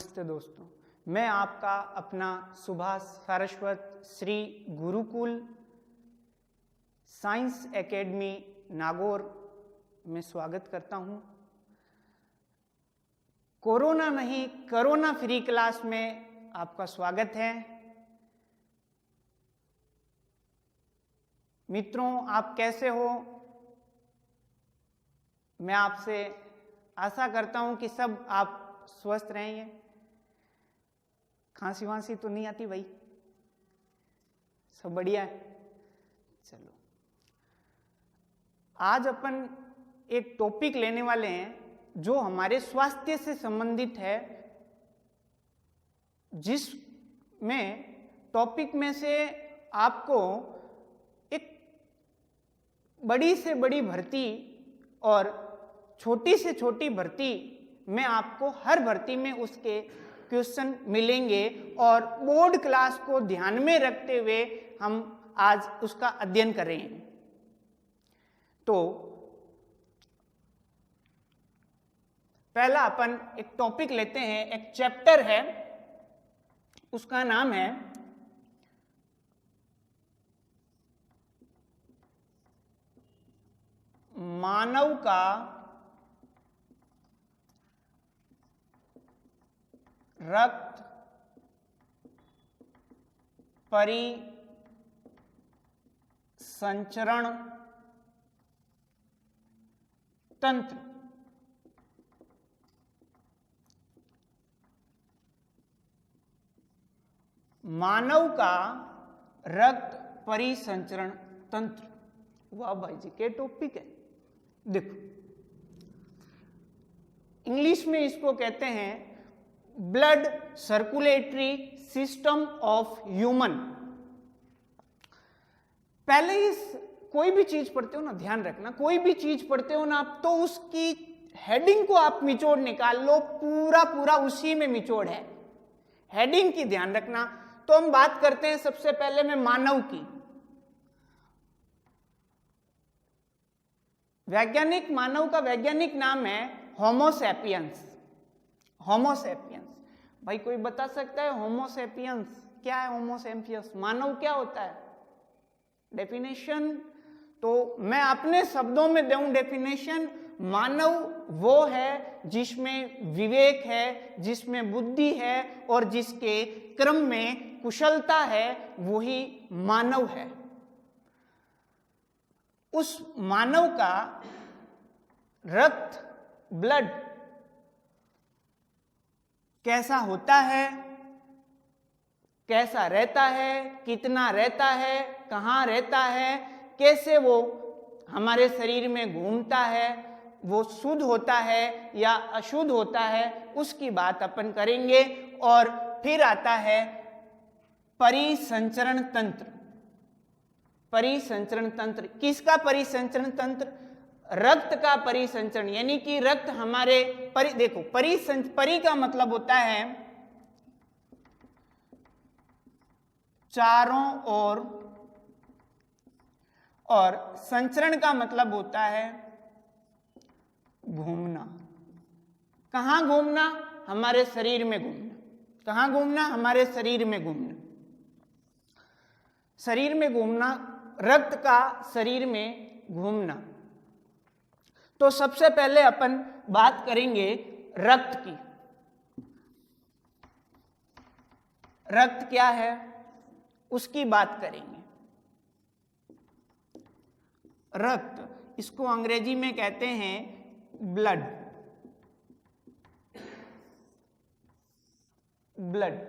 नमस्ते दोस्तों, मैं आपका अपना सुभाष सारस्वत श्री गुरुकुल साइंस एकेडमी नागौर में स्वागत करता हूं। कोरोना नहीं, कोरोना फ्री क्लास में आपका स्वागत है। मित्रों, आप कैसे हो? मैं आपसे आशा करता हूं कि सब आप स्वस्थ रहेंगे। खांसी वांसी तो नहीं आती भाई? सब बढ़िया है। चलो, आज अपन एक टॉपिक लेने वाले हैं जो हमारे स्वास्थ्य से संबंधित है, जिसमें टॉपिक में से आपको एक बड़ी से बड़ी भर्ती और छोटी से छोटी भर्ती में आपको हर भर्ती में उसके क्वेश्चन मिलेंगे और बोर्ड क्लास को ध्यान में रखते हुए हम आज उसका अध्ययन करेंगे। तो पहला अपन एक टॉपिक लेते हैं, एक चैप्टर है, उसका नाम है मानव का रक्त परिसंचरण तंत्र। मानव का रक्त परिसंचरण तंत्र। वाह भाई जी, क्या टॉपिक है। देखो, इंग्लिश में इसको कहते हैं blood circulatory system of human. पहले इस कोई भी चीज पढ़ते हो ना, ध्यान रखना, कोई भी चीज पढ़ते हो ना आप, तो उसकी हेडिंग को आप निचोड़ निकाल लो, पूरा पूरा उसी में निचोड़ है। हेडिंग की ध्यान रखना। तो हम बात करते हैं सबसे पहले में मानव की। वैज्ञानिक, मानव का वैज्ञानिक नाम है होमो सैपियंस। Homo sapiens. भाई कोई बता सकता है होमो सैपियंस क्या है? होमो सैपियंस मानव क्या होता है? डेफिनेशन तो मैं अपने शब्दों में दूं डेफिनेशन। मानव वो है जिसमें विवेक है, जिसमें बुद्धि है और जिसके क्रम में कुशलता है, वही मानव है। उस मानव का रक्त, ब्लड कैसा होता है, कैसा रहता है, कितना रहता है, कहाँ रहता है, कैसे वो हमारे शरीर में घूमता है, वो शुद्ध होता है या अशुद्ध होता है, उसकी बात अपन करेंगे। और फिर आता है परिसंचरण तंत्र। परिसंचरण तंत्र किसका? परिसंचरण तंत्र रक्त का परिसंचरण, यानी कि रक्त हमारे देखो, परि का मतलब होता है चारों ओर, और संचरण का मतलब होता है घूमना। कहां घूमना? हमारे शरीर में घूमना। कहां घूमना? हमारे शरीर में घूमना। शरीर में घूमना, रक्त का शरीर में घूमना। तो सबसे पहले अपन बात करेंगे रक्त की। रक्त क्या है उसकी बात करेंगे। रक्त, इसको अंग्रेजी में कहते हैं ब्लड। ब्लड।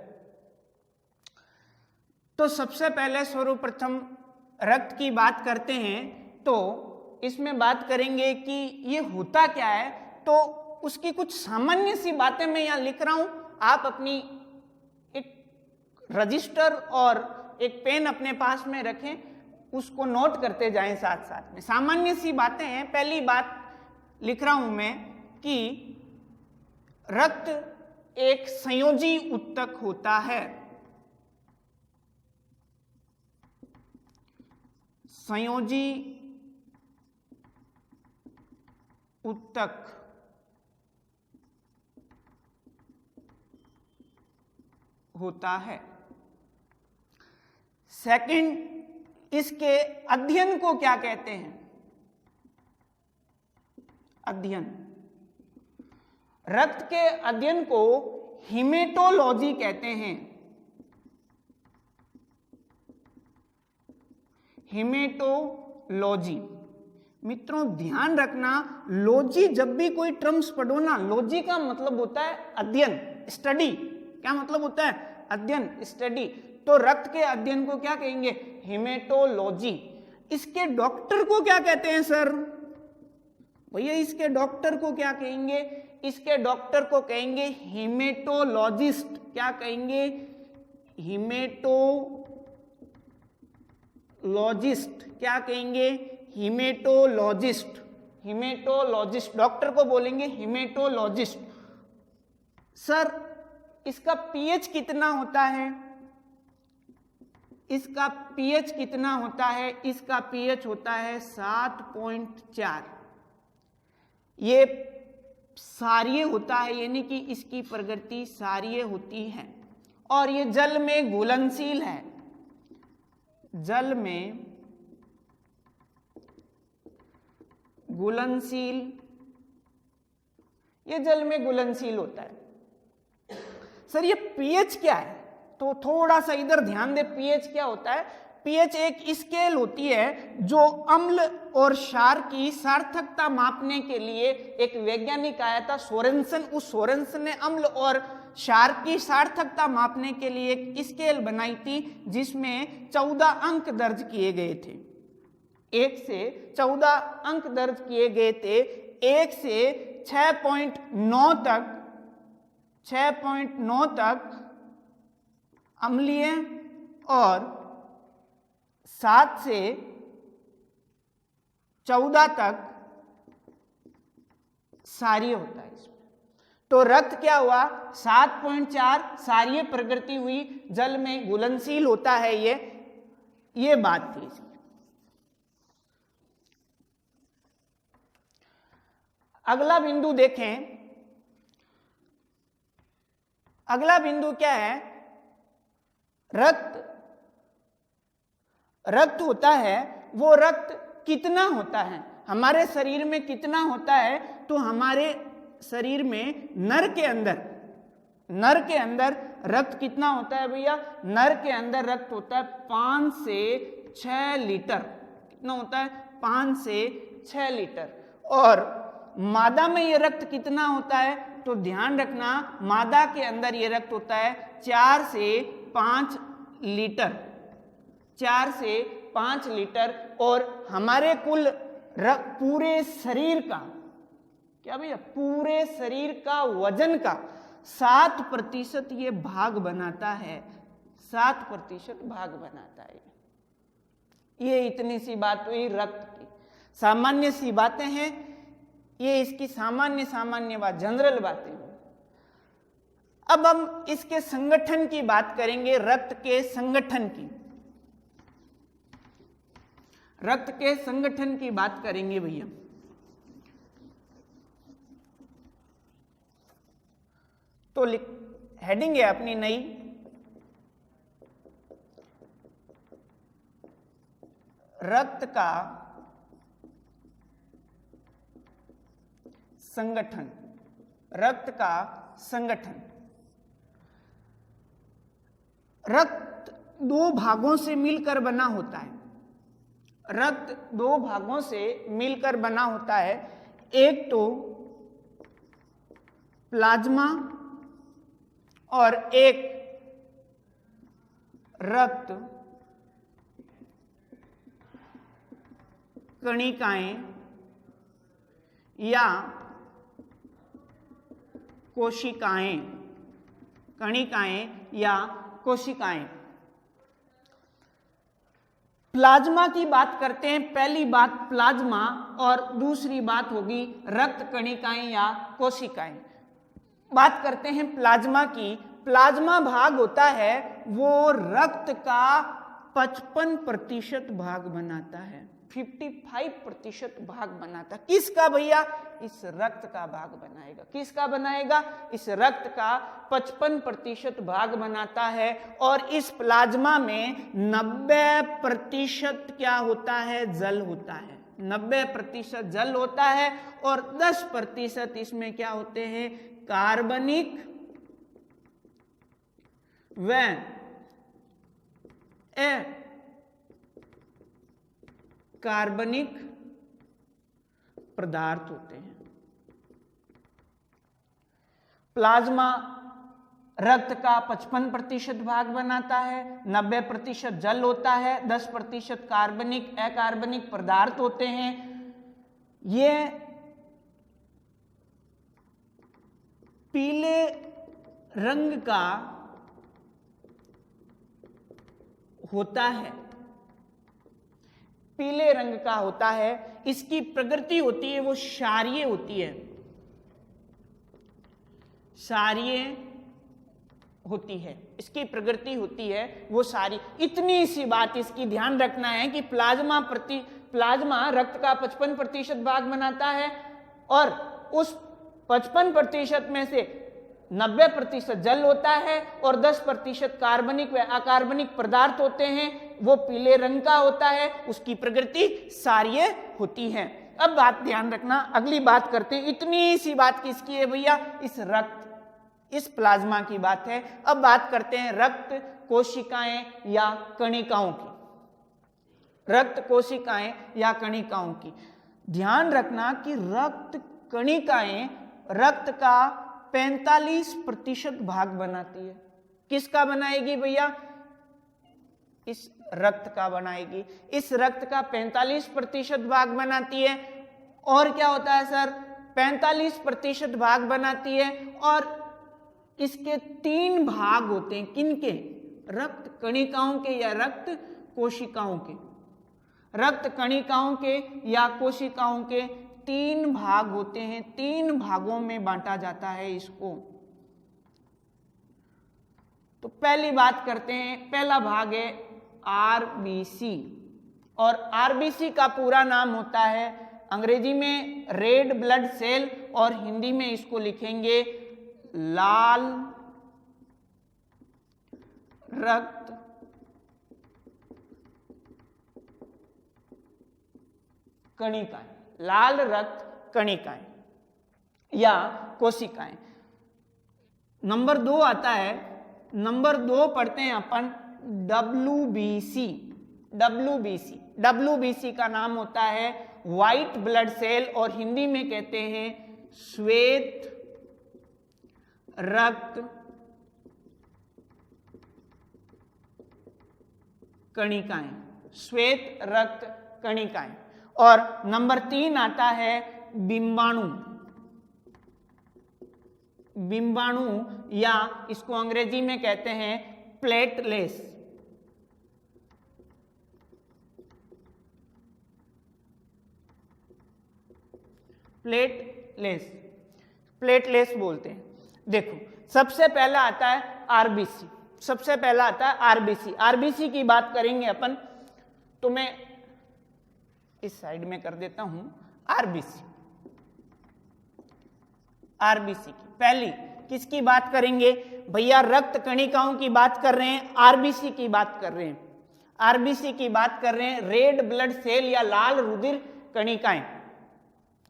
तो सबसे पहले सर्वप्रथम रक्त की बात करते हैं, तो इसमें बात करेंगे कि ये होता क्या है। तो उसकी कुछ सामान्य सी बातें मैं यहां लिख रहा हूं, आप अपनी एक रजिस्टर और एक पेन अपने पास में रखें, उसको नोट करते जाएं साथ साथ में। सामान्य सी बातें हैं। पहली बात लिख रहा हूं मैं कि रक्त एक संयोजी ऊतक होता है। संयोजी ऊतक होता है। सेकंड, इसके अध्ययन को क्या कहते हैं? अध्ययन, रक्त के अध्ययन को हीमेटोलॉजी कहते हैं। हीमेटोलॉजी। मित्रों ध्यान रखना, लॉजी जब भी कोई टर्म्स पढ़ो ना, लॉजी का मतलब होता है अध्ययन, स्टडी। क्या मतलब होता है? अध्ययन, स्टडी। तो रक्त के अध्ययन को क्या कहेंगे? हीमेटोलॉजी। इसके डॉक्टर को क्या कहते हैं सर? भैया इसके डॉक्टर को क्या कहेंगे? इसके डॉक्टर को कहेंगे हीमेटोलॉजिस्ट। क्या कहेंगे? हीमेटोलॉजिस्ट। क्या कहेंगे? हीमेटोलॉजिस्ट। हीमेटोलॉजिस्ट, डॉक्टर को बोलेंगे हीमेटोलॉजिस्ट। सर इसका पीएच कितना होता है? इसका पीएच कितना होता है? इसका पीएच होता है 7.4। ये क्षारीय होता है, यानी कि इसकी प्रकृति क्षारीय होती है और ये जल में घुलनशील है। जल में घुलनशील, ये जल में घुलनशील होता है। सर ये पीएच क्या है? तो थोड़ा सा इधर ध्यान दे, पीएच क्या होता है? पीएच एक स्केल होती है जो अम्ल और क्षार की सार्थकता मापने के लिए एक वैज्ञानिक आया था सोरेनसन। उस सोरेनसन ने अम्ल और क्षार की सार्थकता मापने के लिए एक स्केल बनाई थी जिसमें 14 अंक दर्ज किए गए थे। 1 से 14 अंक दर्ज किए गए थे। 1 से 6.9 तक अम्लीय और 7 से 14 तक क्षारीय होता है इसमें। तो रक्त क्या हुआ? 7.4 क्षारीय प्रकृति हुई, जल में घुलनशील होता है। ये बात थी इसकी। अगला बिंदु देखें। अगला बिंदु क्या है? रक्त होता है, वो रक्त कितना होता है हमारे शरीर में? कितना होता है? तो हमारे शरीर में नर के अंदर रक्त कितना होता है भैया? नर के अंदर रक्त होता है 5 से 6 लीटर। कितना होता है? 5 से 6 लीटर। और मादा में ये रक्त कितना होता है? तो ध्यान रखना, मादा के अंदर ये रक्त होता है 4 से 5 लीटर। 4 से 5 लीटर। और हमारे कुल पूरे शरीर का, क्या भैया? पूरे शरीर का वजन का 7% ये भाग बनाता है। 7% भाग बनाता है। ये इतनी सी बात हुई रक्त की। सामान्य सी बातें हैं ये, इसकी सामान्य बात, जनरल बातें। अब हम इसके संगठन की बात करेंगे, रक्त के संगठन की। रक्त के संगठन की बात करेंगे भैया। तो हेडिंग है अपनी नई, रक्त का संगठन। रक्त का संगठन। रक्त 2 भागों से मिलकर बना होता है। रक्त 2 भागों से मिलकर बना होता है। एक तो प्लाज्मा और एक रक्त कणिकाएं या कोशिकाएं। कणिकाएं या कोशिकाएं। प्लाज्मा की बात करते हैं। पहली बात प्लाज्मा और दूसरी बात होगी रक्त कणिकाएं या कोशिकाएं। बात करते हैं प्लाज्मा की। प्लाज्मा भाग होता है वो रक्त का 55% भाग बनाता है। 55% भाग बनाता। किसका भैया? इस रक्त का भाग बनाएगा। किसका बनाएगा? इस रक्त का 55% भाग बनाता है। और इस प्लाज्मा में 90% क्या होता है? जल होता है। 90% जल होता है और 10% इसमें क्या होते हैं? कार्बनिक व कार्बनिक पदार्थ होते हैं। प्लाज्मा रक्त का 55% भाग बनाता है, 90% जल होता है, 10% कार्बनिक अकार्बनिक पदार्थ होते हैं। ये पीले रंग का होता है, पीले रंग का होता है। इसकी प्रकृति होती है वो क्षारीय होती है, क्षारीय होती है। इसकी प्रकृति होती है वो सारी। इतनी सी बात इसकी ध्यान रखना है कि प्लाज्मा रक्त का 55% भाग बनाता है और उस 55% में से 90% जल होता है और 10% कार्बनिक व अकार्बनिक पदार्थ होते हैं। वो पीले रंग का होता है, उसकी प्रकृति क्षारीय होती है। अब बात ध्यान रखना, अगली बात करते हैं। इतनी सी बात किसकी है भैया? इस रक्त, इस प्लाज्मा की बात है। अब बात करते हैं रक्त कोशिकाएं या कणिकाओं की। रक्त कोशिकाएं या कणिकाओं की ध्यान रखना कि रक्त कणिकाएं रक्त का 45% भाग बनाती है। किसका बनाएगी भैया? इस रक्त का बनाएगी। इस रक्त का 45% भाग बनाती है। और क्या होता है सर? 45% भाग बनाती है और इसके 3 भाग होते हैं। किनके? रक्त कणिकाओं के या रक्त कोशिकाओं के। रक्त कणिकाओं के या कोशिकाओं के 3 भाग होते हैं। 3 भागों में बांटा जाता है इसको। तो पहली बात करते हैं, पहला भाग है आरबीसी। और आरबीसी का पूरा नाम होता है, अंग्रेजी में रेड ब्लड सेल और हिंदी में इसको लिखेंगे लाल रक्त कणिकाएं। लाल रक्त कणिकाएं या कोशिकाएं। नंबर 2 आता है, नंबर 2 पढ़ते हैं अपन WBC। WBC, WBC का नाम होता है व्हाइट ब्लड सेल और हिंदी में कहते हैं श्वेत रक्त कणिकाएं। श्वेत रक्त कणिकाएं। और नंबर 3 आता है बिंबाणु। बिंबाणु या इसको अंग्रेजी में कहते हैं प्लेटलेट्स। प्लेटलेट्स, प्लेटलेट्स बोलते हैं। देखो, सबसे पहला आता है आरबीसी। सबसे पहला आता है आरबीसी। आरबीसी की बात करेंगे अपन, तो मैं इस साइड में कर देता हूं आरबीसी। आरबीसी की पहली किसकी बात करेंगे भैया? रक्त कणिकाओं की बात कर रहे हैं, आरबीसी की बात कर रहे हैं। आरबीसी की बात कर रहे हैं रेड ब्लड सेल या लाल रुधिर कणिकाएं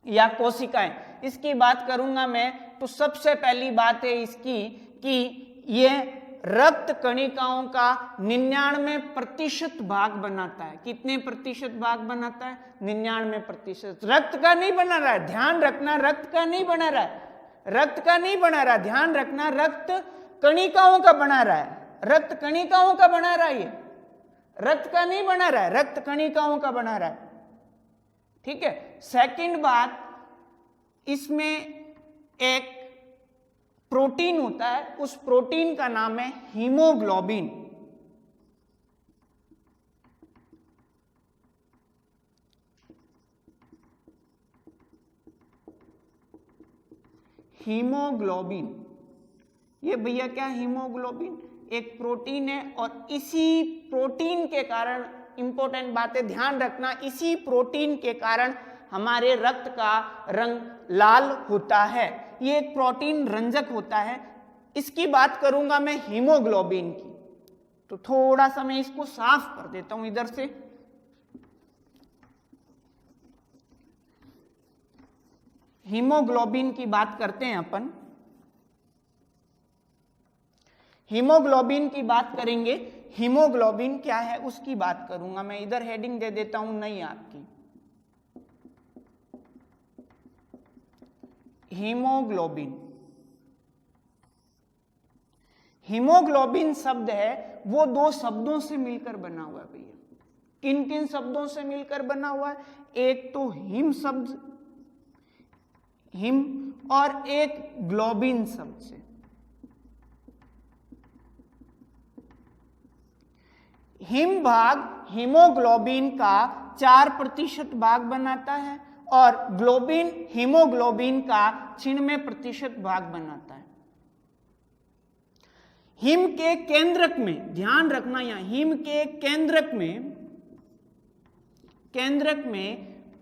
या कोशिकाएं। इसकी बात करूंगा मैं तो सबसे पहली बात है इसकी कि यह रक्त कणिकाओं का 99% भाग बनाता है। कितने प्रतिशत भाग बनाता है? 99%। रक्त का नहीं बना रहा है, ध्यान रखना, रक्त का नहीं बना रहा है, रक्त का नहीं बना रहा, ध्यान रखना, रक्त कणिकाओं का बना रहा है। रक्त कणिकाओं का बना रहा है, ये रक्त का नहीं बना रहा है, रक्त कणिकाओं का बना रहा है। ठीक है। सेकंड बात, इसमें एक प्रोटीन होता है, उस प्रोटीन का नाम है हीमोग्लोबिन। हीमोग्लोबिन, ये भैया क्या? हीमोग्लोबिन एक प्रोटीन है और इसी प्रोटीन के कारण इंपॉर्टेंट बात है, ध्यान रखना, इसी प्रोटीन के कारण हमारे रक्त का रंग लाल होता है। ये एक प्रोटीन रंजक होता है। इसकी बात करूंगा मैं हीमोग्लोबिन की, तो थोड़ा सा मैं इसको साफ कर देता हूं इधर से। हीमोग्लोबिन की बात करते हैं अपन। हीमोग्लोबिन की बात करेंगे, हीमोग्लोबिन क्या है उसकी बात करूंगा मैं। इधर हेडिंग दे देता हूं नई आपकी, हीमोग्लोबिन। हीमोग्लोबिन शब्द है वो दो शब्दों से मिलकर बना हुआ है भैया। किन किन शब्दों से मिलकर बना हुआ है? एक तो हिम शब्द, हिम, और एक ग्लोबिन शब्द से। हिम भाग हीमोग्लोबिन का 4% भाग बनाता है और ग्लोबिन हीमोग्लोबिन का 96% भाग बनाता है। हिम के केंद्रक में, ध्यान रखना यहां, हिम के केंद्रक में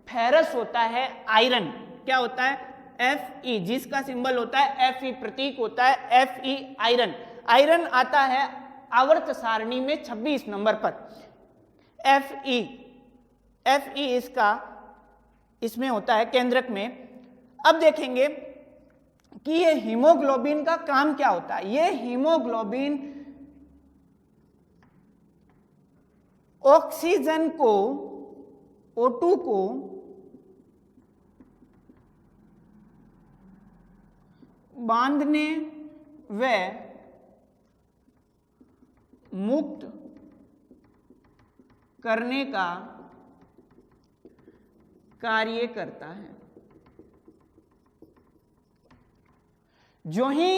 फेरस होता है, आयरन। क्या होता है? Fe, जिसका सिंबल होता है Fe, प्रतीक होता है Fe, आयरन। आयरन आता है आवर्त सारणी में 26 नंबर पर। Fe इसका इसमें होता है केंद्रक में। अब देखेंगे कि ये हीमोग्लोबिन का काम क्या होता है। ये हीमोग्लोबिन ऑक्सीजन को, O2 को बांधने व मुक्त करने का कार्य करता है। जो ही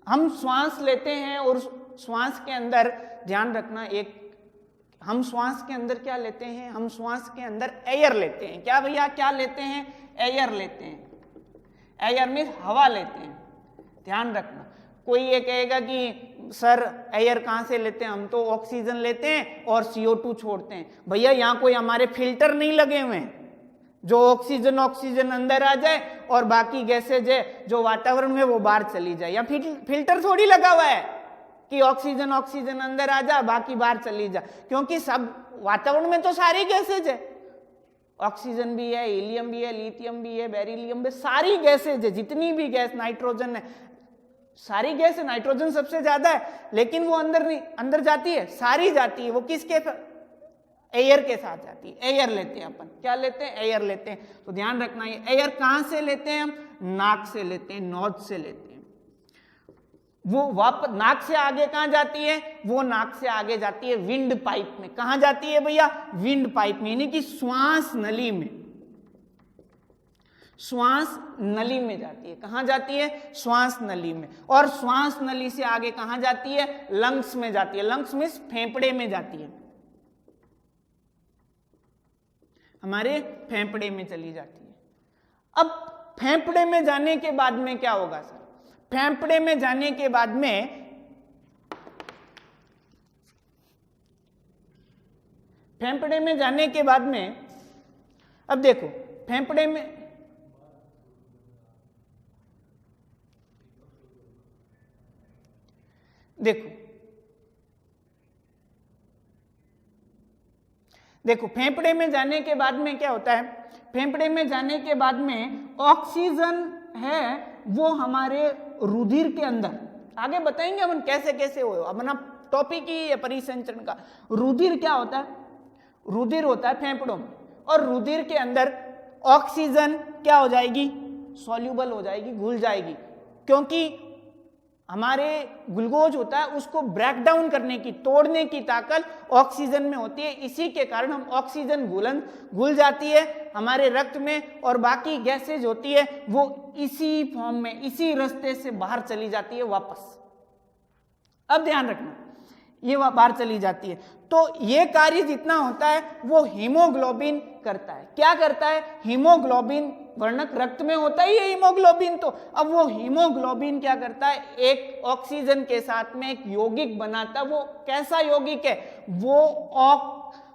हम श्वास लेते हैं और श्वास के अंदर, ध्यान रखना, एक हम श्वास के अंदर क्या लेते हैं? हम श्वास के अंदर एयर लेते हैं। क्या भैया, क्या लेते हैं? एयर लेते हैं। एयर मीन्स हवा लेते हैं। ध्यान रखना, कोई ये कहेगा कि सर एयर कहां से लेते हैं? हम तो ऑक्सीजन लेते हैं और CO2 छोड़ते हैं। भैया यहां कोई हमारे फिल्टर नहीं लगे हुए हैं जो ऑक्सीजन अंदर आ जाए और बाकी गैसेज है जो वातावरण में वो बाहर चली जाए। या फिल्टर थोड़ी लगा हुआ है कि ऑक्सीजन अंदर आ जा बाकी बाहर चली जा, क्योंकि सब वातावरण में तो सारी गैसेज है। ऑक्सीजन भी है, हीलियम भी है, लिथियम भी है, बेरिलियम भी, सारी गैसेज है। जितनी भी गैस, नाइट्रोजन है, सारी गैस है। नाइट्रोजन सबसे ज्यादा है, लेकिन वो अंदर नहीं, अंदर जाती है, सारी जाती है। वो किसके? एयर के साथ जाती है। एयर लेते हैं अपन। क्या लेते हैं? एयर लेते हैं। तो ध्यान रखना, ये एयर कहां से लेते हैं? हम नाक से लेते हैं, नोज से लेते हैं। वो वापस नाक से आगे कहां जाती है? वो नाक से आगे जाती है विंड पाइप में। कहां जाती है भैया? विंड पाइप में, यानी कि श्वास नली में। श्वास नली में जाती है। कहां जाती है? श्वास नली में। और श्वास नली से आगे कहां जाती है? लंग्स में जाती है। लंग्स में फेफड़े में जाती है, हमारे फेफड़े में चली जाती है। अब फेफड़े में जाने के बाद में क्या होगा सर? फेफड़े में जाने के बाद में अब देखो, फेफड़े में देखो फेफड़े में जाने के बाद में क्या होता है? फेफड़े में जाने के बाद में ऑक्सीजन है वो हमारे रुधिर के अंदर, आगे बताएंगे अपन कैसे कैसे हो, अपना टॉपिक ही है परिसंचरण का। रुधिर क्या होता है? रुधिर होता है फेफड़ों में, और रुधिर के अंदर ऑक्सीजन क्या हो जाएगी? सॉल्यूबल हो जाएगी, घुल जाएगी, क्योंकि हमारे ग्लूकोज होता है उसको ब्रेक डाउन करने की, तोड़ने की ताकत ऑक्सीजन में होती है। इसी के कारण हम ऑक्सीजन घुल जाती है हमारे रक्त में, और बाकी गैसेज होती है वो इसी फॉर्म में, इसी रास्ते से बाहर चली जाती है वापस। अब ध्यान रखना, ये बाहर चली जाती है। तो ये कार्य जितना होता है वो हीमोग्लोबिन करता है। क्या करता है? हीमोग्लोबिन वर्णक रक्त में होता ही है हीमोग्लोबिन। तो अब वो हीमोग्लोबिन क्या करता है? एक ऑक्सीजन के साथ में एक यौगिक बनाता है। वो कैसा यौगिक है? वो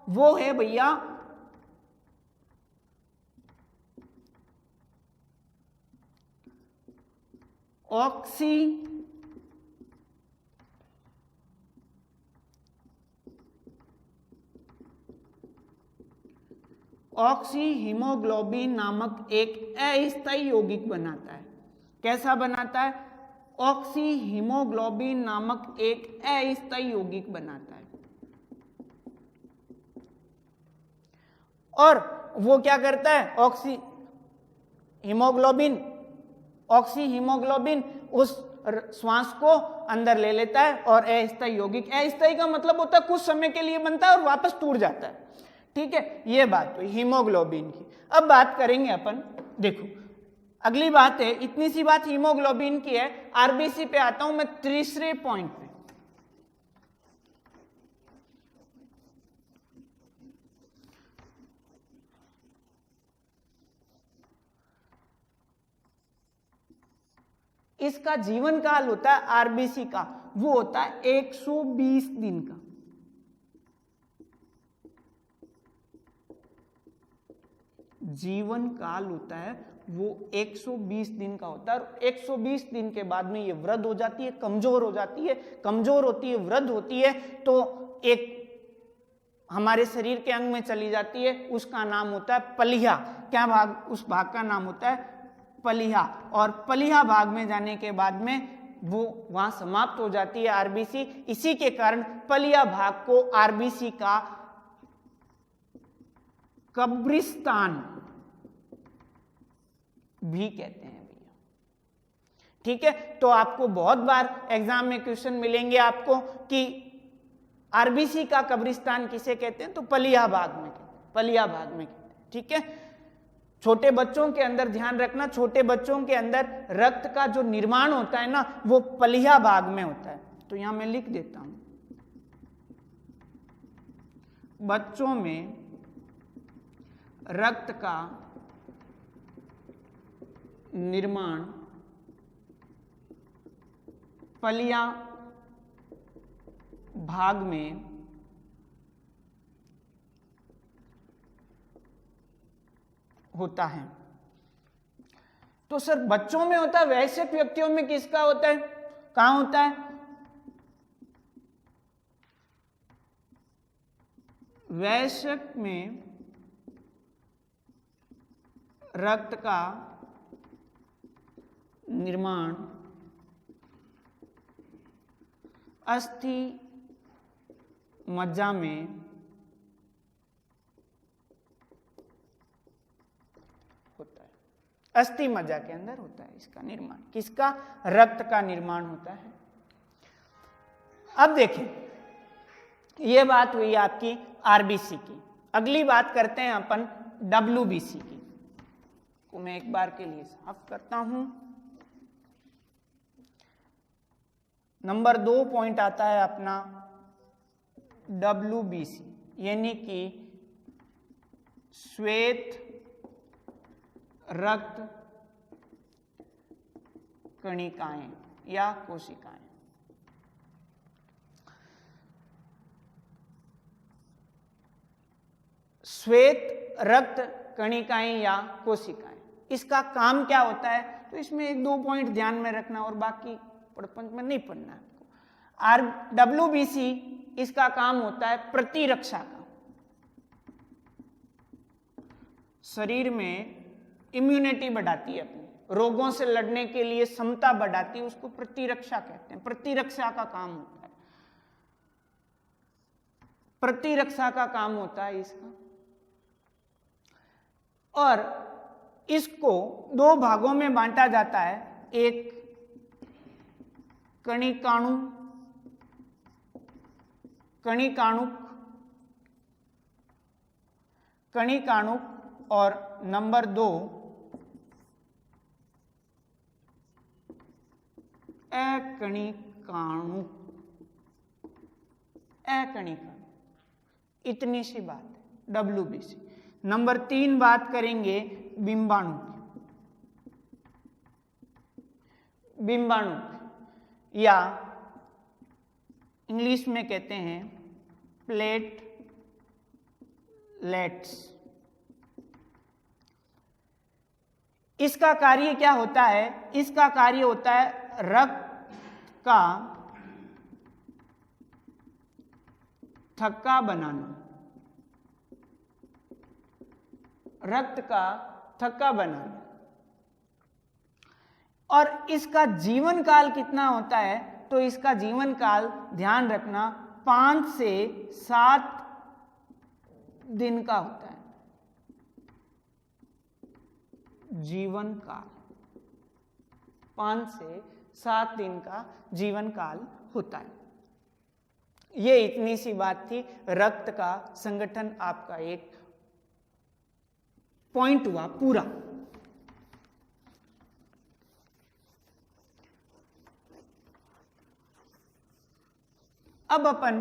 वो है भैया ऑक्सी हीमोग्लोबिन नामक एक अस्थायी यौगिक बनाता है। कैसा बनाता है? ऑक्सी हीमोग्लोबिन नामक एक अस्थायी यौगिक बनाता है। और वो क्या करता है? ऑक्सी हीमोग्लोबिन उस श्वास को अंदर ले लेता है और अस्थायी यौगिक, अस्थायी का मतलब होता है कुछ समय के लिए बनता है और वापस टूट जाता है। ठीक है, ये बात हुई हीमोग्लोबिन की। अब बात करेंगे अपन, देखो अगली बात है, इतनी सी बात हीमोग्लोबिन की है। आरबीसी पे आता हूं मैं तीसरे पॉइंट पे। इसका जीवन काल होता है आरबीसी का, वो होता है 120 दिन का। जीवन काल होता है वो 120 दिन का होता है। और 120 दिन के बाद में ये वृद्ध हो जाती है, कमजोर हो जाती है। कमजोर होती है, वृद्ध होती है, तो एक हमारे शरीर के अंग में चली जाती है, उसका नाम होता है पलिया। क्या भाग? उस भाग का नाम होता है पलिया। और पलिया भाग में जाने के बाद में वो वहां समाप्त हो जाती है आरबीसी। इसी के कारण पलिया भाग को आरबीसी का कब्रिस्तान भी कहते हैं भैया। ठीक है, तो आपको बहुत बार एग्जाम में क्वेश्चन मिलेंगे आपको कि आरबीसी का कब्रिस्तान किसे कहते हैं, तो पलिया भाग में कहते हैं, पलिया भाग में कहते हैं। ठीक है, छोटे बच्चों के अंदर ध्यान रखना, छोटे बच्चों के अंदर रक्त का जो निर्माण होता है ना, वो पलिया भाग में होता है। तो यहां मैं लिख देता हूं, बच्चों में रक्त का निर्माण पलिया भाग में होता है। तो सर बच्चों में होता है, वयस्क व्यक्तियों में किसका होता है, कहां होता है? वयस्क में रक्त का निर्माण अस्थि मज्जा में होता है। अस्थि मज्जा के अंदर होता है इसका निर्माण। किसका? रक्त का निर्माण होता है। अब देखें, यह बात हुई आपकी आरबीसी की। अगली बात करते हैं अपन डब्ल्यूबीसी की। को मैं एक बार के लिए साफ करता हूं। नंबर 2 पॉइंट आता है अपना डब्ल्यूबीसी, यानी कि श्वेत रक्त कणिकाएं या कोशिकाएं। श्वेत रक्त कणिकाएं या कोशिकाएं, इसका काम क्या होता है? तो इसमें 1-2 पॉइंट ध्यान में रखना और बाकी प्रपंच में नहीं पढ़ना आपको। डब्ल्यूबीसी, इसका काम होता है प्रतिरक्षा का। शरीर में इम्यूनिटी बढ़ाती है, अपनी रोगों से लड़ने के लिए क्षमता बढ़ाती है, उसको प्रतिरक्षा कहते हैं। प्रतिरक्षा का काम होता है, प्रतिरक्षा का काम होता है इसका। और इसको 2 भागों में बांटा जाता है, एक कणिकाणुक और नंबर 2 अकणिकाणुक। इतनी सी बात है डब्ल्यूबीसी। नंबर 3 बात करेंगे बिंबाणु की। बिंबाणु या इंग्लिश में कहते हैं प्लेट प्लेटलेट्स। इसका कार्य क्या होता है? इसका कार्य होता है रक्त का थक्का बनाना, रक्त का थक्का बनाना। और इसका जीवन काल कितना होता है? तो इसका जीवन काल ध्यान रखना 5 से 7 दिन का होता है। जीवन काल 5 से 7 दिन का जीवन काल होता है। ये इतनी सी बात थी। रक्त का संगठन आपका एक पॉइंट हुआ पूरा। अब अपन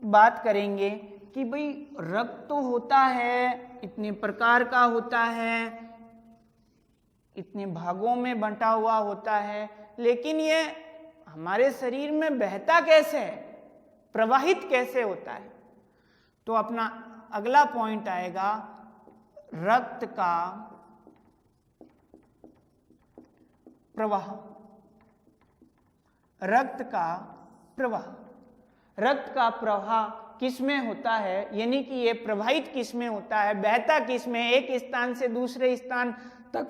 बात करेंगे कि भाई रक्त तो होता है, इतने प्रकार का होता है, इतने भागों में बंटा हुआ होता है, लेकिन ये हमारे शरीर में बहता कैसे है, प्रवाहित कैसे होता है? तो अपना अगला पॉइंट आएगा रक्त का प्रवाह। रक्त का प्रवाह, रक्त का प्रवाह किसमें होता है, यानी कि ये प्रवाहित किसमें होता है, बहता किसमें, एक स्थान से दूसरे स्थान तक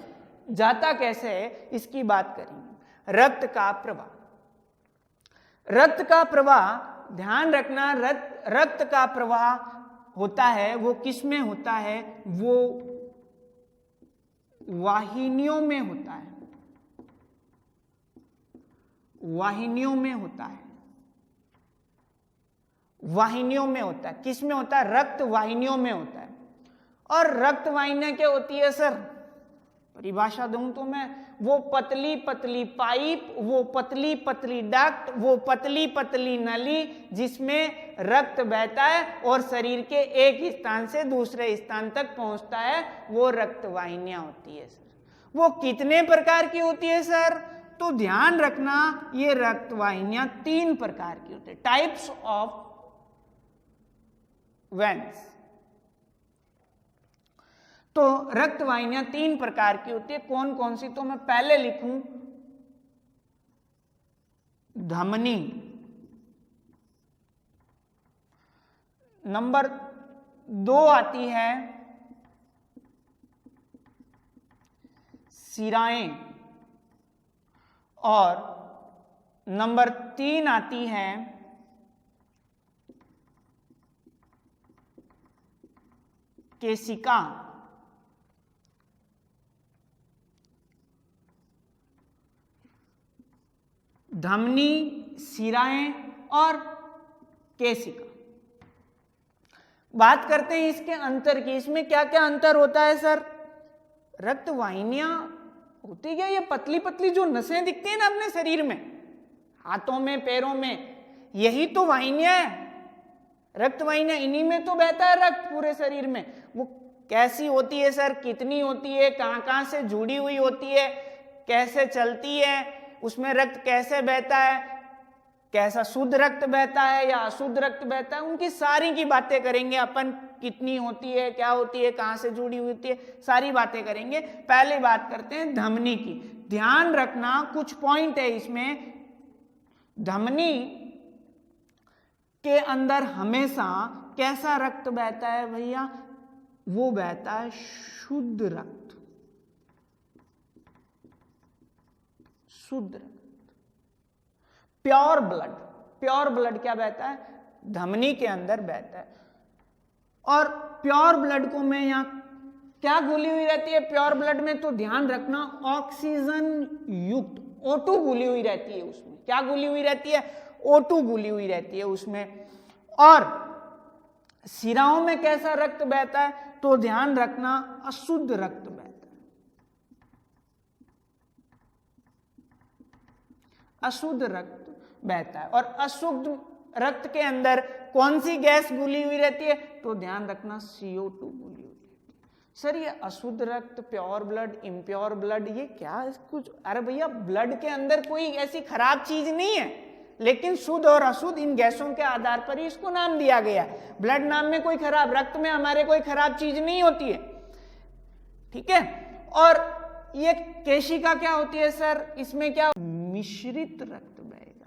जाता कैसे है, इसकी बात करेंगे। रक्त का प्रवाह, रक्त का प्रवाह ध्यान रखना, रक्त का प्रवाह होता है वो किसमें होता है? वो वाहिनियों में होता है, वाहिनियों में होता है, वाहिनियों में होता है। किसमें होता है? रक्त वाहिनियों में होता है। और रक्त वाहिनियां क्या होती है सर? परिभाषा दूं तो मैं, वो पतली पतली पाइप, वो पतली पतली डक्ट, वो पतली पतली नली जिसमें रक्त बहता है और शरीर के एक स्थान से दूसरे स्थान तक पहुंचता है, वो रक्त वाहिनियां होती है सर। वो कितने प्रकार की होती है सर? तो ध्यान रखना, ये रक्त वाहिनियां 3 प्रकार की होती है, टाइप्स ऑफ वेन्स। तो रक्त वाहिनियां 3 प्रकार की होती है। कौन कौन सी? तो मैं पहले लिखूं धमनी, नंबर 2 आती है शिराएं, और नंबर 3 आती है केशिका। धमनी, शिराएं और केशिका। बात करते हैं इसके अंतर की। इसमें क्या क्या अंतर होता है सर? रक्त वाहिनियां होती क्या? ये पतली पतली जो नसें दिखती हैं ना अपने शरीर में, हाथों में, पैरों में, यही तो वाहिनियां है। रक्त वाहिनियां, इन्हीं में तो बहता है रक्त पूरे शरीर में। वो कैसी होती है सर? कितनी होती है? कहां कहां से जुड़ी हुई होती है? कैसे चलती है? उसमें रक्त कैसे बहता है? कैसा शुद्ध रक्त बहता है या अशुद्ध रक्त बहता है? उनकी सारी की बातें करेंगे अपन। कितनी होती है, क्या होती है, कहां से जुड़ी हुई होती है, सारी बातें करेंगे। पहले बात करते हैं धमनी की। ध्यान रखना कुछ पॉइंट है इसमें। धमनी के अंदर हमेशा कैसा रक्त बहता है भैया? वो बहता है शुद्ध रक्त, शुद्ध रक्त, प्योर ब्लड। प्योर ब्लड क्या बहता है? धमनी के अंदर बहता है। और प्योर ब्लड को मैं यहां क्या घुली हुई रहती है प्योर ब्लड में? तो ध्यान रखना ऑक्सीजन युक्त O2 घुली हुई रहती है उसमें। क्या घुली हुई रहती है? O2 घुली हुई रहती है उसमें। और शिराओं में कैसा रक्त बहता है? तो ध्यान रखना अशुद्ध रक्त बहता है, अशुद्ध रक्त बहता है। और अशुद्ध रक्त के अंदर कौन सी गैस घुली हुई रहती है? तो ध्यान रखना CO2 घुली हुई रहती है। सर ये अशुद्ध रक्त, प्योर ब्लड, इम्प्योर ब्लड, ये क्या कुछ? अरे भैया ब्लड के अंदर कोई ऐसी खराब चीज नहीं है, लेकिन शुद्ध और अशुद्ध इन गैसों के आधार पर ही इसको नाम दिया गया है। ब्लड नाम में कोई खराब, रक्त में हमारे कोई खराब चीज नहीं होती है, ठीक है। और ये केशिका क्या होती है सर, इसमें क्या मिश्रित रक्त बहेगा।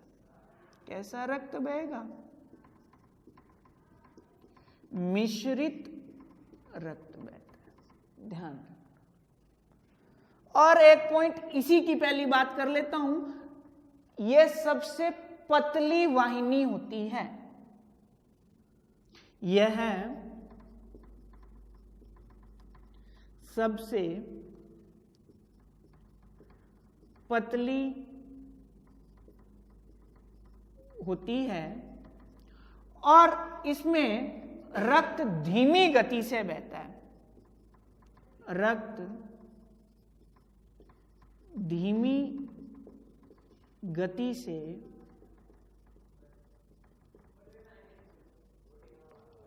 कैसा रक्त बहेगा? मिश्रित रक्त बहता है, ध्यान। और एक पॉइंट इसी की पहली बात कर लेता हूं, यह सबसे पतली वाहिनी होती है। यह सबसे पतली होती है और इसमें रक्त धीमी गति से बहता है। रक्त धीमी गति से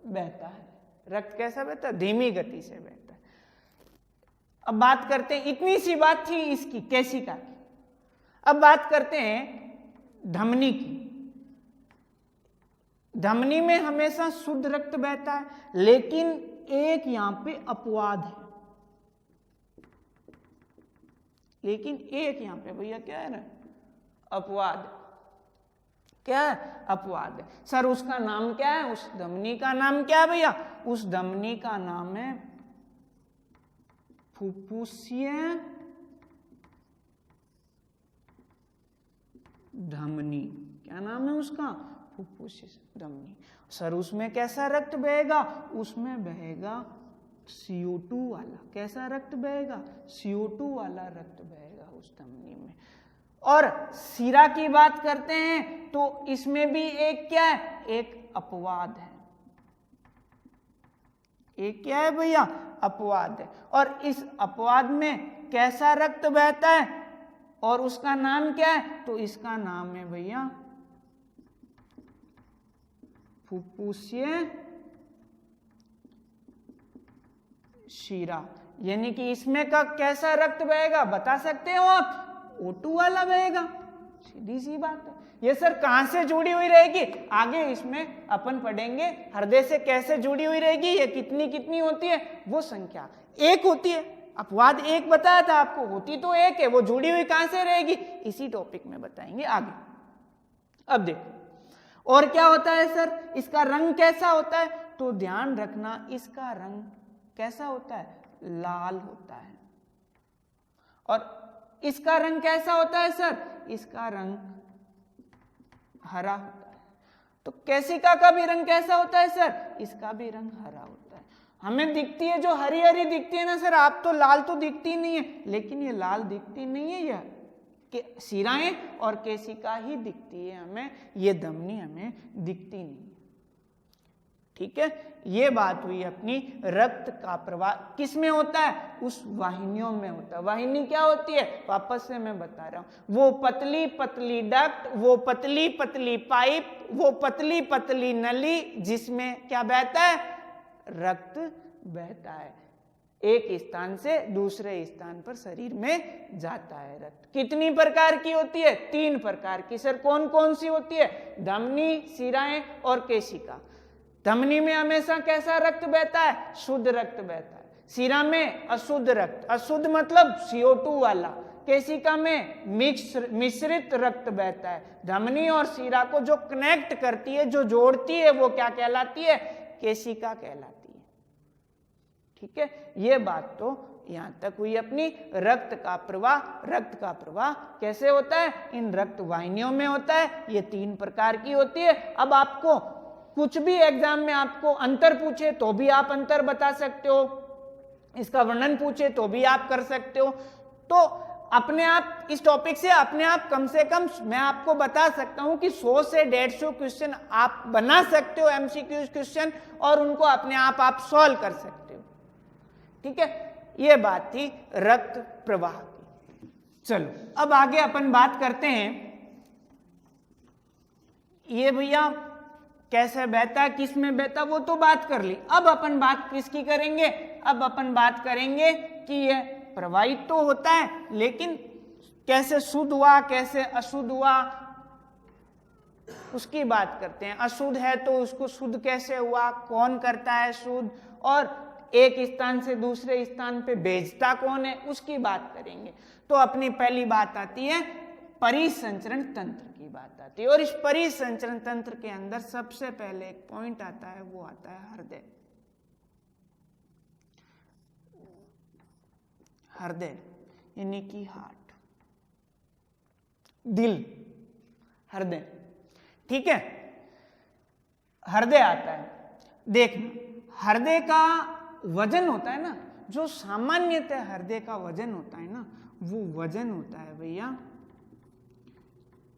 बहता है। रक्त कैसा बहता है? धीमी गति से बहता है। अब बात करते हैं, इतनी सी बात थी इसकी केशिका की। अब बात करते हैं धमनी की। धमनी में हमेशा शुद्ध रक्त बहता है, लेकिन एक यहां पे अपवाद है। लेकिन एक यहां पे भैया क्या है ना, अपवाद। क्या है? अपवाद है। सर उसका नाम क्या है? उस धमनी का नाम क्या है भैया? उस धमनी का नाम है फुफ्फुसीय धमनी। क्या नाम है उसका? फुफ्फुसीय धमनी। सर उसमें कैसा रक्त बहेगा? उसमें बहेगा CO2 वाला। कैसा रक्त बहेगा? CO2 वाला रक्त बहेगा उस धमनी में। और शिरा की बात करते हैं तो इसमें भी एक क्या है? एक अपवाद है। एक क्या है भैया? अपवाद है। और इस अपवाद में कैसा रक्त बहता है और उसका नाम क्या है? तो इसका नाम है भैया फुफ्फुसीय शिरा। यानी कि इसमें का कैसा रक्त बहेगा बता सकते हो आप? O2 वाला बहेगा। सीधी सी बात है। ये सर कहां से जुड़ी हुई रहेगी? आगे इसमें अपन पढ़ेंगे हृदय से कैसे जुड़ी हुई रहेगी, ये कितनी कितनी होती है, वो संख्या एक होती है। अपवाद एक बताया था आपको, होती तो एक है, वो जुड़ी हुई कहां से रहेगी, इसी टॉपिक में बताएंगे आगे। अब देखो और क्या होता है सर, इसका रंग कैसा होता है? तो ध्यान रखना इसका रंग कैसा होता है? लाल होता है। और इसका रंग कैसा होता है सर? इसका रंग हरा होता है। तो केशिका का भी रंग कैसा होता है सर? इसका भी रंग हरा होता है। हमें दिखती है जो हरी हरी दिखती है ना सर, आप तो लाल तो दिखती नहीं है, लेकिन ये लाल दिखती नहीं है, यह शिराएं और केशिका ही दिखती है हमें, ये धमनी हमें दिखती नहीं है। ठीक है, ये बात हुई अपनी रक्त का प्रवाह किस में होता है? उस वाहिनियों में होता है। वाहिनी क्या होती है? वापस से मैं बता रहा हूं, वो पतली पतली डक्ट, वो पतली पतली पाइप, वो पतली पतली नली जिसमें क्या बहता है? रक्त बहता है। एक स्थान से दूसरे स्थान पर शरीर में जाता है रक्त। कितनी प्रकार की होती है? 3 प्रकार की। सर कौन कौन सी होती है? धमनी, शिराएं और केशिका। धमनी में हमेशा कैसा रक्त बहता है? शुद्ध रक्त बहता है। शिरा में अशुद्ध रक्त, अशुद्ध मतलब CO2 वाला। केशिका में मिश्रित रक्त बहता है। धमनी और शिरा को जो कनेक्ट करती है, जो जोड़ती है, वो क्या कहलाती है? केशिका कहलाती है। ठीक है, ये बात तो यहां तक हुई अपनी रक्त का प्रवाह। रक्त का प्रवाह कैसे होता है? इन रक्त वाहिनियों में होता है। ये 3 प्रकार की होती है। अब आपको कुछ भी एग्जाम में आपको अंतर पूछे तो भी आप अंतर बता सकते हो, इसका वर्णन पूछे तो भी आप कर सकते हो। तो अपने आप इस टॉपिक से अपने आप कम से कम मैं आपको बता सकता हूं कि 100 से 150 क्वेश्चन आप बना सकते हो, MCQ क्वेश्चन, और उनको अपने आप सॉल्व कर सकते हो। ठीक है, ये बात थी रक्त प्रवाह की। चलो अब आगे अपन बात करते हैं, ये भैया कैसे बहता, किस में बहता, वो तो बात कर ली। अब अपन बात किसकी करेंगे? अब अपन बात करेंगे कि यह प्रवाहित तो होता है, लेकिन कैसे शुद्ध हुआ, कैसे अशुद्ध हुआ, उसकी बात करते हैं। अशुद्ध है तो उसको शुद्ध कैसे हुआ, कौन करता है शुद्ध, और एक स्थान से दूसरे स्थान पे भेजता कौन है, उसकी बात करेंगे। तो अपनी पहली बात आती है परिसंचरण तंत्र की बात आती है। और इस परिसंचरण तंत्र के अंदर सबसे पहले एक पॉइंट आता है, वो आता है हृदय। हृदय यानी कि हार्ट, दिल, हृदय, ठीक है। हृदय आता है, देखना हृदय का वजन होता है ना, जो सामान्यतः हृदय का वजन होता है ना, वो वजन होता है भैया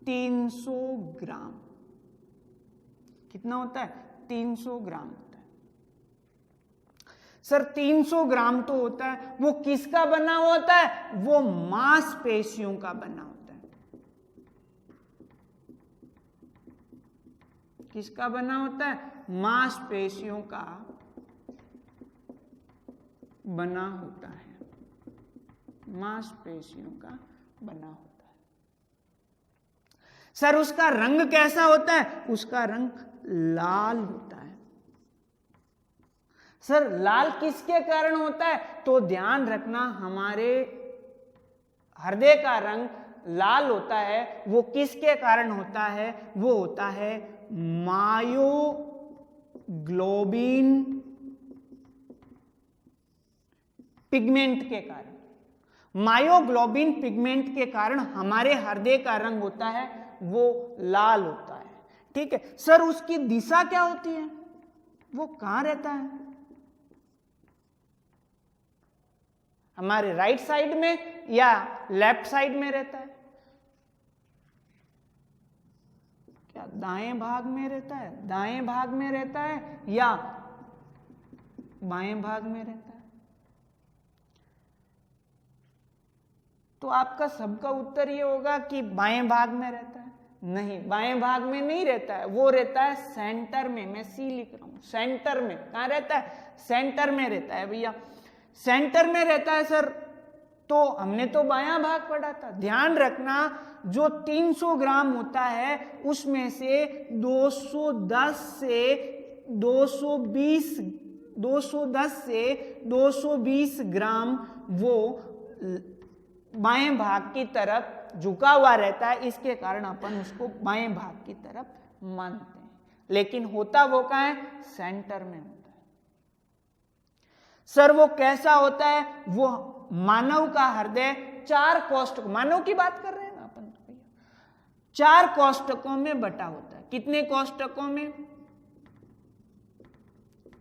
300 ग्राम। कितना होता है? 300 ग्राम होता है। सर 300 ग्राम तो होता है, वो किसका बना होता है? वो मांसपेशियों का बना होता है। किसका बना होता है? मांसपेशियों का बना होता है। मांसपेशियों का बना होता है। सर उसका रंग कैसा होता है? उसका रंग लाल होता है। सर लाल किसके कारण होता है? तो ध्यान रखना, हमारे हृदय का रंग लाल होता है, वो किसके कारण होता है? वो होता है मायोग्लोबिन पिगमेंट के कारण। मायोग्लोबिन पिगमेंट के कारण हमारे हृदय का रंग होता है वो लाल होता है, ठीक है। सर उसकी दिशा क्या होती है? वो कहां रहता है? हमारे राइट साइड में या लेफ्ट साइड में रहता है? क्या दाएं भाग में रहता है? दाएं भाग में रहता है या बाएं भाग में रहता है? तो आपका सबका उत्तर ये होगा कि बाएं भाग में रहता है। नहीं, बाएं भाग में नहीं रहता है, वो रहता है सेंटर में। मैं सी लिख रहा हूं, सेंटर में। कहां रहता है? सेंटर में रहता है भैया, सेंटर में रहता है। सर तो हमने तो बायां भाग पढ़ा था। ध्यान रखना, जो 300 ग्राम होता है उसमें से 210 से 220 ग्राम वो बाएं भाग की तरफ झुका हुआ रहता है। इसके कारण अपन उसको बाएं भाग की तरफ मानते हैं, लेकिन होता वो कहां है? सेंटर में होता है। सर वो कैसा होता है? वो मानव का हृदय 4 कोष्ठक, मानव की बात कर रहे हैं ना अपन भैया, 4 कोष्ठकों में बटा होता है। कितने कोष्ठकों में?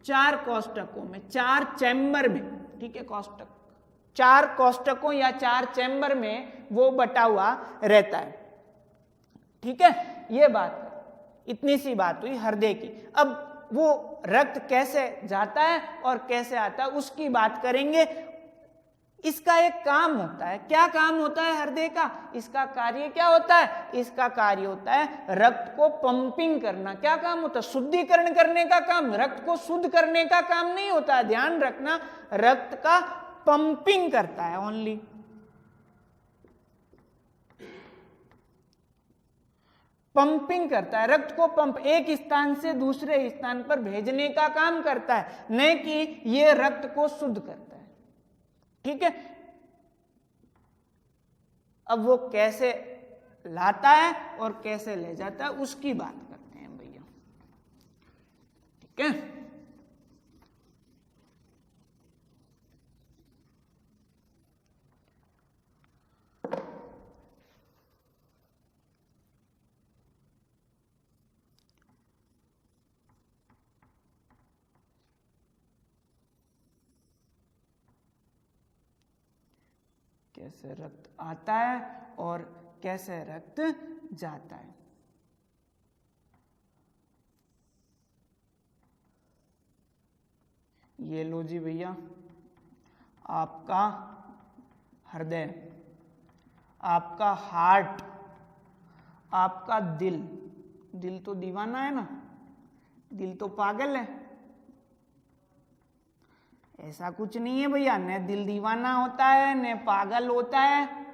4 कोष्ठकों में, 4 चैम्बर में, ठीक है। कोष्ठक 4 कोष्ठकों या 4 चैम्बर में वो बटा हुआ रहता है, ठीक है। ये बात, इतनी सी बात हुई हृदय की। अब वो रक्त कैसे जाता है और कैसे आता है उसकी बात करेंगे। इसका एक काम होता है। क्या काम होता है हृदय का? इसका कार्य क्या होता है? इसका कार्य होता है रक्त को पंपिंग करना। क्या काम होता है? शुद्धिकरण करने का काम। रक्त को शुद्ध करने का काम नहीं होता है। ध्यान रखना, रक्त का पंपिंग करता है ओनली। पंपिंग करता है, रक्त को पंप एक स्थान से दूसरे स्थान पर भेजने का काम करता है, न कि यह रक्त को शुद्ध करता है, ठीक है। अब वो कैसे लाता है और कैसे ले जाता है उसकी बात करते हैं भैया, ठीक है। कैसे रक्त आता है और कैसे रक्त जाता है। ये लो जी भैया, आपका हृदय, आपका हार्ट, आपका दिल। दिल तो दीवाना है ना, दिल तो पागल है। ऐसा कुछ नहीं है भैया, न दिल दीवाना होता है न पागल होता है।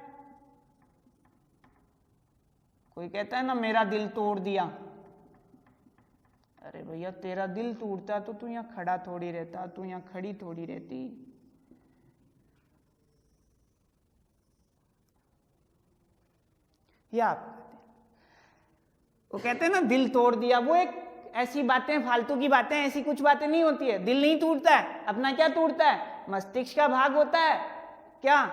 कोई कहता है ना मेरा दिल तोड़ दिया, अरे भैया तेरा दिल टूटता तो तू यहाँ खड़ा थोड़ी रहता, तू यहाँ खड़ी थोड़ी रहती। या आप वो कहते हैं ना दिल तोड़ दिया, वो एक ऐसी बातें, फालतू की बातें, ऐसी कुछ बातें नहीं होती है। दिल नहीं टूटता है, अपना क्या टूटता है, मस्तिष्क का भाग होता है, क्या,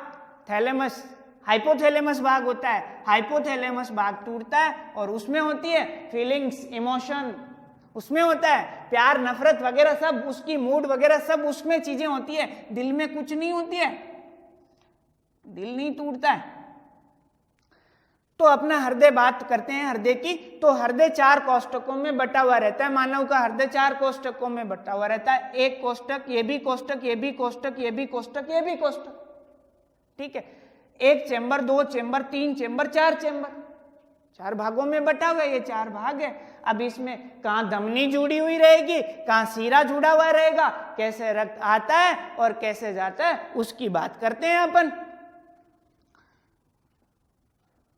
थैलेमस, हाइपोथैलेमस भाग होता है, हाइपोथैलेमस भाग टूटता है और उसमें होती है फीलिंग्स, इमोशन, उसमें होता है प्यार, नफरत वगैरह सब, उसकी मूड वगैरह सब उसमें चीजें होती है। दिल में कुछ नहीं होती है, दिल नहीं टूटता है। तो अपना हृदय बात करते हैं हृदय की, तो हृदय 4 कोष्ठकों में बटा हुआ रहता है। मानव का हृदय 4 कोष्ठकों में बटा हुआ रहता है। एक कोष्ठक, ये भी कोष्ठक, ये भी कोष्ठक, ये भी कोष्ठक, ये भी कोष्ठक, ठीक है। एक चेंबर, 2 चेंबर, 3 चेंबर, 4 चेंबर, 4 भागों में बटा हुआ है। ये 4 भाग है। अब इसमें कहां धमनी जुड़ी हुई रहेगी, कहां सीरा जुड़ा हुआ रहेगा, कैसे रक्त आता है और कैसे जाता है, उसकी बात करते हैं अपन।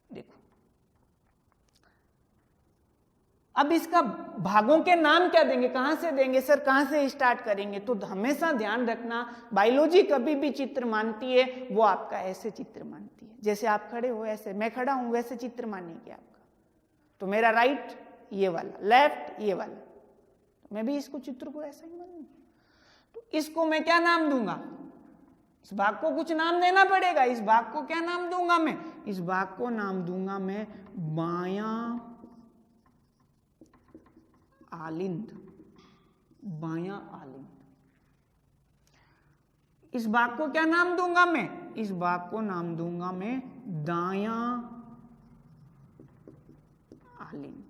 देखो अब इसका भागों के नाम क्या देंगे, कहां से देंगे सर, कहां से स्टार्ट करेंगे। तो हमेशा ध्यान रखना, बायोलॉजी कभी भी चित्र मानती है वो आपका ऐसे चित्र मानती है, जैसे आप खड़े हो ऐसे, मैं खड़ा हूं वैसे चित्र मानेगी आपका। तो मेरा राइट ये वाला, लेफ्ट ये वाला, तो मैं भी इसको चित्र को ऐसा ही मानूंगा। तो इसको मैं क्या नाम दूंगा, इस भाग को कुछ नाम देना पड़ेगा। इस भाग को क्या नाम दूंगा मैं, इस भाग को नाम दूंगा मैं बायां आलिंद, बायां आलिंद। इस भाग को क्या नाम दूंगा मैं, इस भाग को नाम दूंगा मैं दायां आलिंद,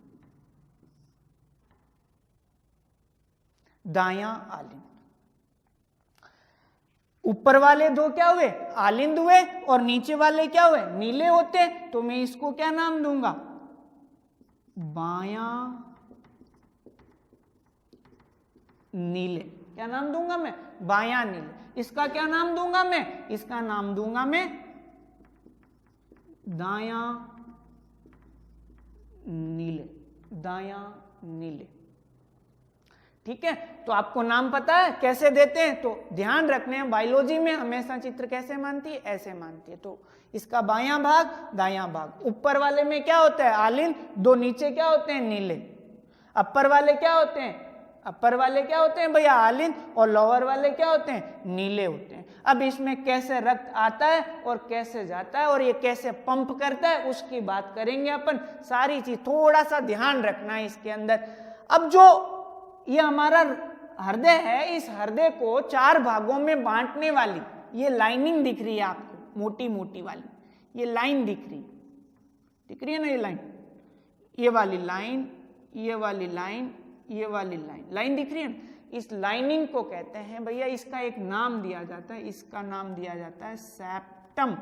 दायां आलिंद। ऊपर वाले 2 क्या हुए, आलिंद हुए, और नीचे वाले क्या हुए, नीले होते। तो मैं इसको क्या नाम दूंगा, बायां नीले। क्या नाम दूंगा मैं, बायां नीले। इसका क्या नाम दूंगा मैं, इसका नाम दूंगा मैं दायां नीले, दायां नीले, ठीक है। तो आपको नाम पता है कैसे देते हैं, तो ध्यान रखने हैं बायोलॉजी में हमेशा चित्र कैसे मानती है, ऐसे मानती है। तो इसका बायां भाग, दायां भाग। ऊपर वाले में क्या होता है, आलिंद, 2 नीचे क्या होते हैं, नीले। अपर वाले क्या होते हैं, अपर वाले क्या होते हैं भैया, आलिंद, और लोअर वाले क्या होते हैं, नीले होते हैं। अब इसमें कैसे रक्त आता है और कैसे जाता है और ये कैसे पंप करता है, उसकी बात करेंगे अपन। सारी चीज थोड़ा सा ध्यान रखना है इसके अंदर। अब जो ये हमारा हृदय है, इस हृदय को 4 भागों में बांटने वाली ये लाइनिंग दिख रही है आपको, मोटी मोटी वाली ये लाइन दिख रही है ना, ये लाइन, ये वाली लाइन, ये वाली लाइन, ये वाली लाइन, लाइन दिख रही है ना। इस लाइनिंग को कहते हैं भैया, इसका एक नाम दिया जाता है, इसका नाम दिया जाता है सेप्टम।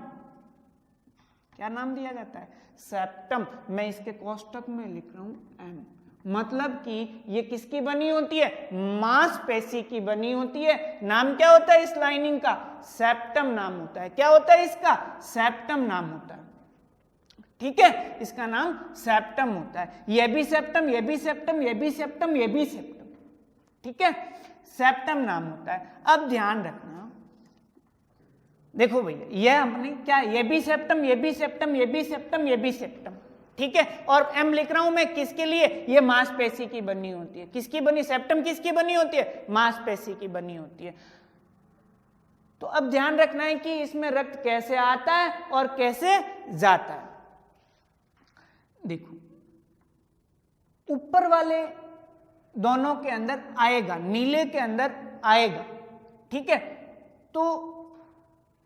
क्या नाम दिया जाता है, सेप्टम। मैं इसके कोष्ठक में लिख रहा हूं एम, मतलब कि ये किसकी बनी होती है, मांसपेशी की बनी होती है। नाम क्या होता है इस लाइनिंग का, सेप्टम नाम होता है। क्या होता है इसका, सेप्टम नाम होता है, ठीक है। इसका नाम सेप्टम होता है। ये भी सेप्टम, ये भी सेप्टम, ये भी सेप्टम, ये भी सेप्टम, ठीक है, सेप्टम नाम होता है। अब ध्यान रखना, देखो भैया ये हमने क्या, ये भी सेप्टम, ये भी सेप्टम, ये भी सेप्टम, ये भी सेप्टम, ठीक है। और एम लिख रहा हूं मैं किसके लिए, ये मांसपेशी की बनी होती है। किसकी बनी, सेप्टम किसकी बनी होती है, मांसपेशी की बनी होती है। तो अब ध्यान रखना है कि इसमें रक्त कैसे आता है और कैसे जाता है। देखो ऊपर वाले दोनों के अंदर आएगा, नीले के अंदर आएगा, ठीक है। तो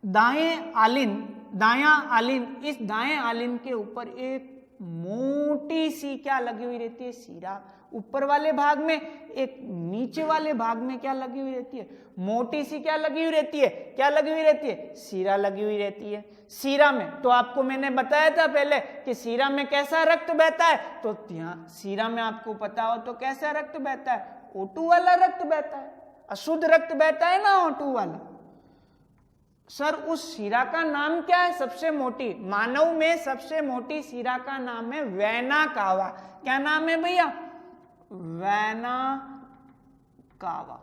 दाएं आलिंद, दायां आलिंद, इस दाएं आलिंद के ऊपर एक मोटी सी क्या लगी हुई रहती है, सीरा। ऊपर वाले भाग में, एक नीचे वाले भाग में क्या लगी हुई रहती है, मोटी सी क्या लगी हुई रहती है, क्या लगी हुई रहती है, सीरा लगी हुई रहती है। सीरा में तो आपको मैंने बताया था पहले कि सीरा में कैसा रक्त बहता है, तो यहाँ सीरा में आपको पता हो तो कैसा रक्त बहता है, O2 वाला रक्त बहता है, अशुद्ध रक्त बहता है ना O2 वाला। सर उस शिरा का नाम क्या है सबसे मोटी? मानव में सबसे मोटी शिरा का नाम है वेना कावा। क्या नाम है भैया? Vena cava.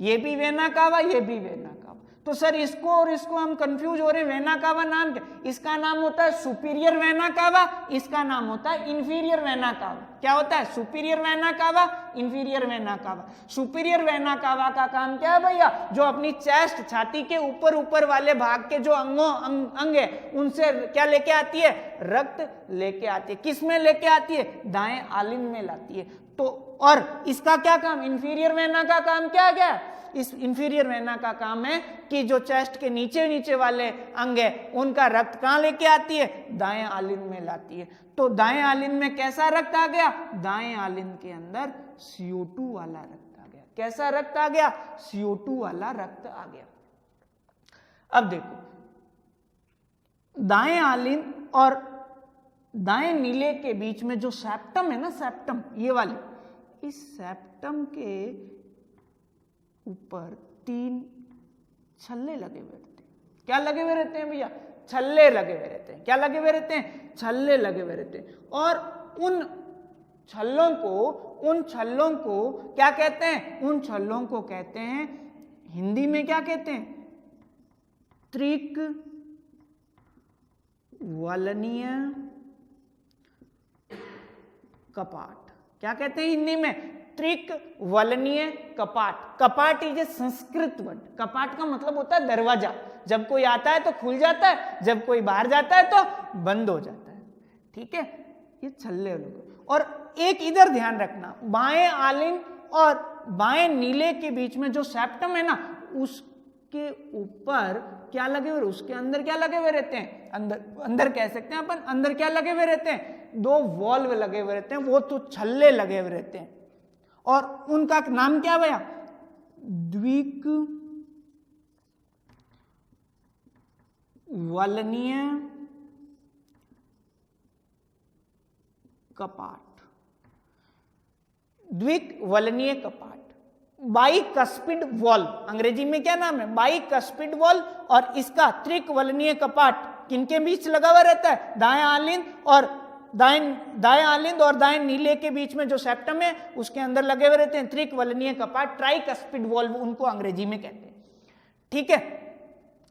ये भी वेना कावा, ये भी वेना कावा। तो सर इसको और इसको हम कंफ्यूज हो रहे हैं। वेना कावा नाम क्या? इसका नाम होता है सुपीरियर वेना कावा, इसका नाम होता है इंफीरियर वेना कावा। क्या होता है? Superior vena cava, inferior vena cava. Superior vena cava का काम क्या है भैया? जो अपनी चेस्ट, छाती के ऊपर ऊपर वाले भाग के जो अंग है उनसे क्या लेके आती है? रक्त लेके आती है। किस में लेके आती है? दाएं आलिंद में लाती है। तो और इसका क्या काम? इंफीरियर वेना का काम क्या है? इस इंफीरियर वेना का काम है कि जो चेस्ट के नीचे नीचे वाले अंग है उनका रक्त कहां लेके आती है? दाएं आलिंद में लाती है। तो दाएं आलिंद में कैसा रक्त आ गया? दाएं आलिंद के अंदर CO2 वाला रक्त आ गया। कैसा रक्त आ गया? CO2 वाला रक्त आ गया। अब देखो, दाएं आलिंद और दाएं नीले के बीच में जो सेप्टम है ना, सेप्टम ये वाली, इस सेप्टम के ऊपर 3 छल्ले लगे हुए रहते हैं। क्या लगे हुए रहते हैं भैया? छल्ले लगे हुए रहते हैं। क्या लगे हुए रहते हैं? छल्ले लगे हुए रहते हैं। और उन छल्लों को क्या कहते हैं? उन छल्लों को कहते हैं, हिंदी में क्या कहते हैं? त्रिक वलनीय कपाट। क्या कहते हैं हिंदी में? त्रिक वलनीय कपाट। कपाट इज ए संस्कृत वर्ड। कपाट का मतलब होता है दरवाजा। जब कोई आता है तो खुल जाता है, जब कोई बाहर जाता है तो बंद हो जाता है। ठीक है, ये छल्ले लोग। और एक इधर ध्यान रखना, बाएं आलिंद और बाएं नीले के बीच में जो सेप्टम है ना, उसके ऊपर क्या लगे हुए? उसके अंदर क्या लगे हुए रहते हैं? अंदर कह सकते हैं अपन, अंदर क्या लगे हुए रहते हैं? 2 वॉल्व लगे हुए रहते हैं। वो तो छल्ले लगे हुए रहते हैं। और उनका नाम क्या भैया? द्विक वलनीय कपाट। द्विक वलनीय कपाट, बाइकस्पिड वॉल्व। अंग्रेजी में क्या नाम है? Bicuspid valve. और इसका त्रिक वलनीय कपाट किनके बीच लगा हुआ रहता है? दाएं आलिंद और दाएं नीले के बीच में जो सेप्टम है उसके अंदर लगे हुए रहते हैं त्रिक वलनीय कपाट, ट्राइकस्पिड वॉल्व उनको अंग्रेजी में कहते हैं। ठीक है,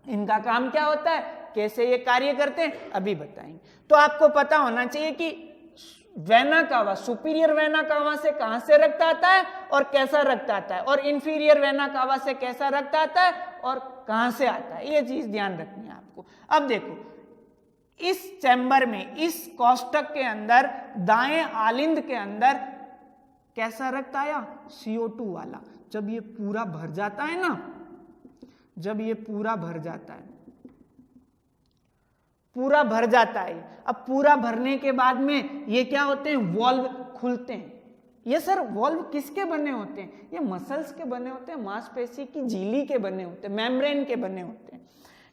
इनका काम क्या होता है, कैसे ये कार्य करते हैं, अभी बताएंगे। तो आपको पता होना चाहिए कि vena cava, superior vena cava से कहां से रक्त आता है और कैसा रक्त आता है, और इंफीरियर वेना कावा से कैसा रक्त आता है और कहां से आता है, ये चीज ध्यान रखनी है आपको। अब देखो, इस चैम्बर में, इस कोष्ठक के अंदर दाएं आलिंद के अंदर कैसा रक्त आया? CO2 वाला। जब ये पूरा भर जाता है ना, जब ये पूरा भर जाता है, पूरा भर जाता है, अब पूरा भरने के बाद में ये क्या होते हैं? वॉल्व खुलते हैं। ये सर वॉल्व किसके बने होते हैं? ये मसल्स के बने होते हैं, मांसपेशी की झिल्ली के बने होते हैं, मेम्ब्रेन के बने होते हैं।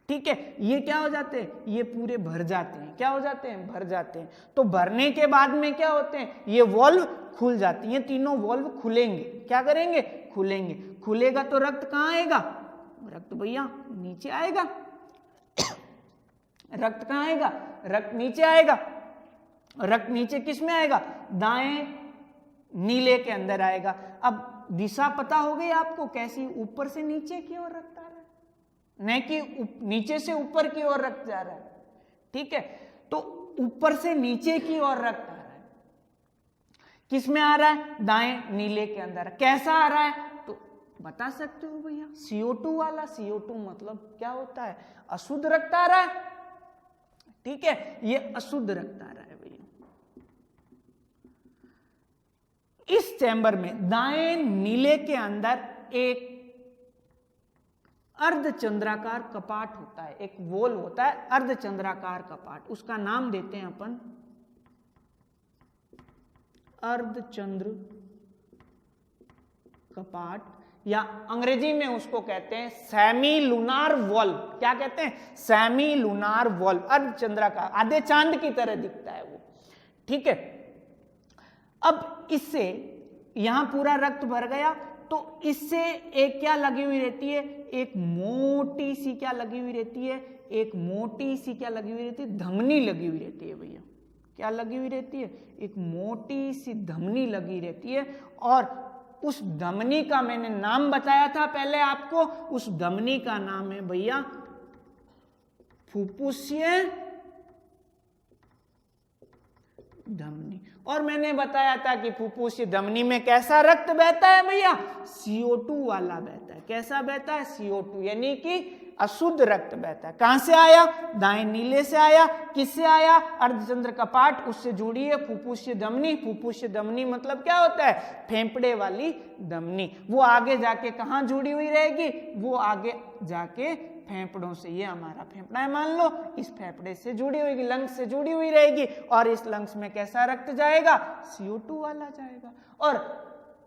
ठीक है, ये क्या हो जाते हैं? ये पूरे भर जाते हैं। क्या हो जाते हैं? भर जाते हैं। तो भरने के बाद में क्या होते हैं? ये वॉल्व खुल जाती हैं, तीनों वॉल्व खुलेंगे। क्या करेंगे? खुलेंगे। खुलेगा तो रक्त कहाँ आएगा? रक्त भैया नीचे आएगा। रक्त कहाँ आएगा? रक्त नीचे आएगा। रक्त नीचे किस में आएगा? दाएं नीले के अंदर आएगा। अब दिशा पता हो गई आपको कैसी? ऊपर से नीचे की ओर रक्त आ रहा है, नहीं कि नीचे से ऊपर की ओर रक्त जा रहा है। ठीक है, तो ऊपर से नीचे की ओर रक्त आ रहा है। किस में आ रहा है? दाएं नीले के अंदर। कैसा आ रहा है तो बता सकते हो भैया? CO2 वाला। CO2 मतलब क्या होता है? अशुद्ध रक्त आ रहा है। ठीक है, ये अशुद्ध रक्त आ रहा है भैया। इस चैम्बर में दाएं नीले के अंदर एक अर्धचंद्राकार कपाट होता है, एक वॉल होता है, अर्धचंद्राकार कपाट। उसका नाम देते हैं अपन अर्धचंद्र कपाट, या अंग्रेजी में उसको कहते हैं सेमी लूनार वॉल्व। क्या कहते हैं? Semi lunar valve. अर्धचंद्राकार, आधे चांद की तरह दिखता है वो। ठीक है, अब इससे यहां पूरा रक्त भर गया, तो इससे एक क्या लगी हुई रहती है, एक मोटी सी क्या लगी हुई रहती है, एक मोटी सी क्या लगी हुई रहती है, धमनी लगी हुई रहती है भैया। क्या लगी हुई रहती है, एक मोटी सी धमनी लगी रहती है। और उस धमनी का मैंने नाम बताया था पहले आपको, उस धमनी का नाम है भैया फुफ्फुसीय धमनी। और मैंने बताया था कि फुफ्फुसीय धमनी में कैसा रक्त बहता है भैया, CO2 वाला बहता है। कैसा बहता है, CO2, यानी कि अशुद्ध रक्त बहता है। कहां से आया, दाएं नीले से आया। किससे आया, अर्धचंद्र कपाट, उससे जुड़ी है फुफ्फुसीय धमनी। फुफ्फुसीय धमनी मतलब क्या होता है, फेफड़े वाली धमनी। वो आगे जाके कहां जुड़ी हुई रहेगी, वो आगे जाके फेफड़ों से, ये हमारा फेफड़ा है मान लो, इस फेफड़े से जुड़ी हुई, लंग्स से जुड़ी हुई रहेगी। और इस लंग्स में कैसा रक्त जाएगा, CO2 वाला जाएगा। और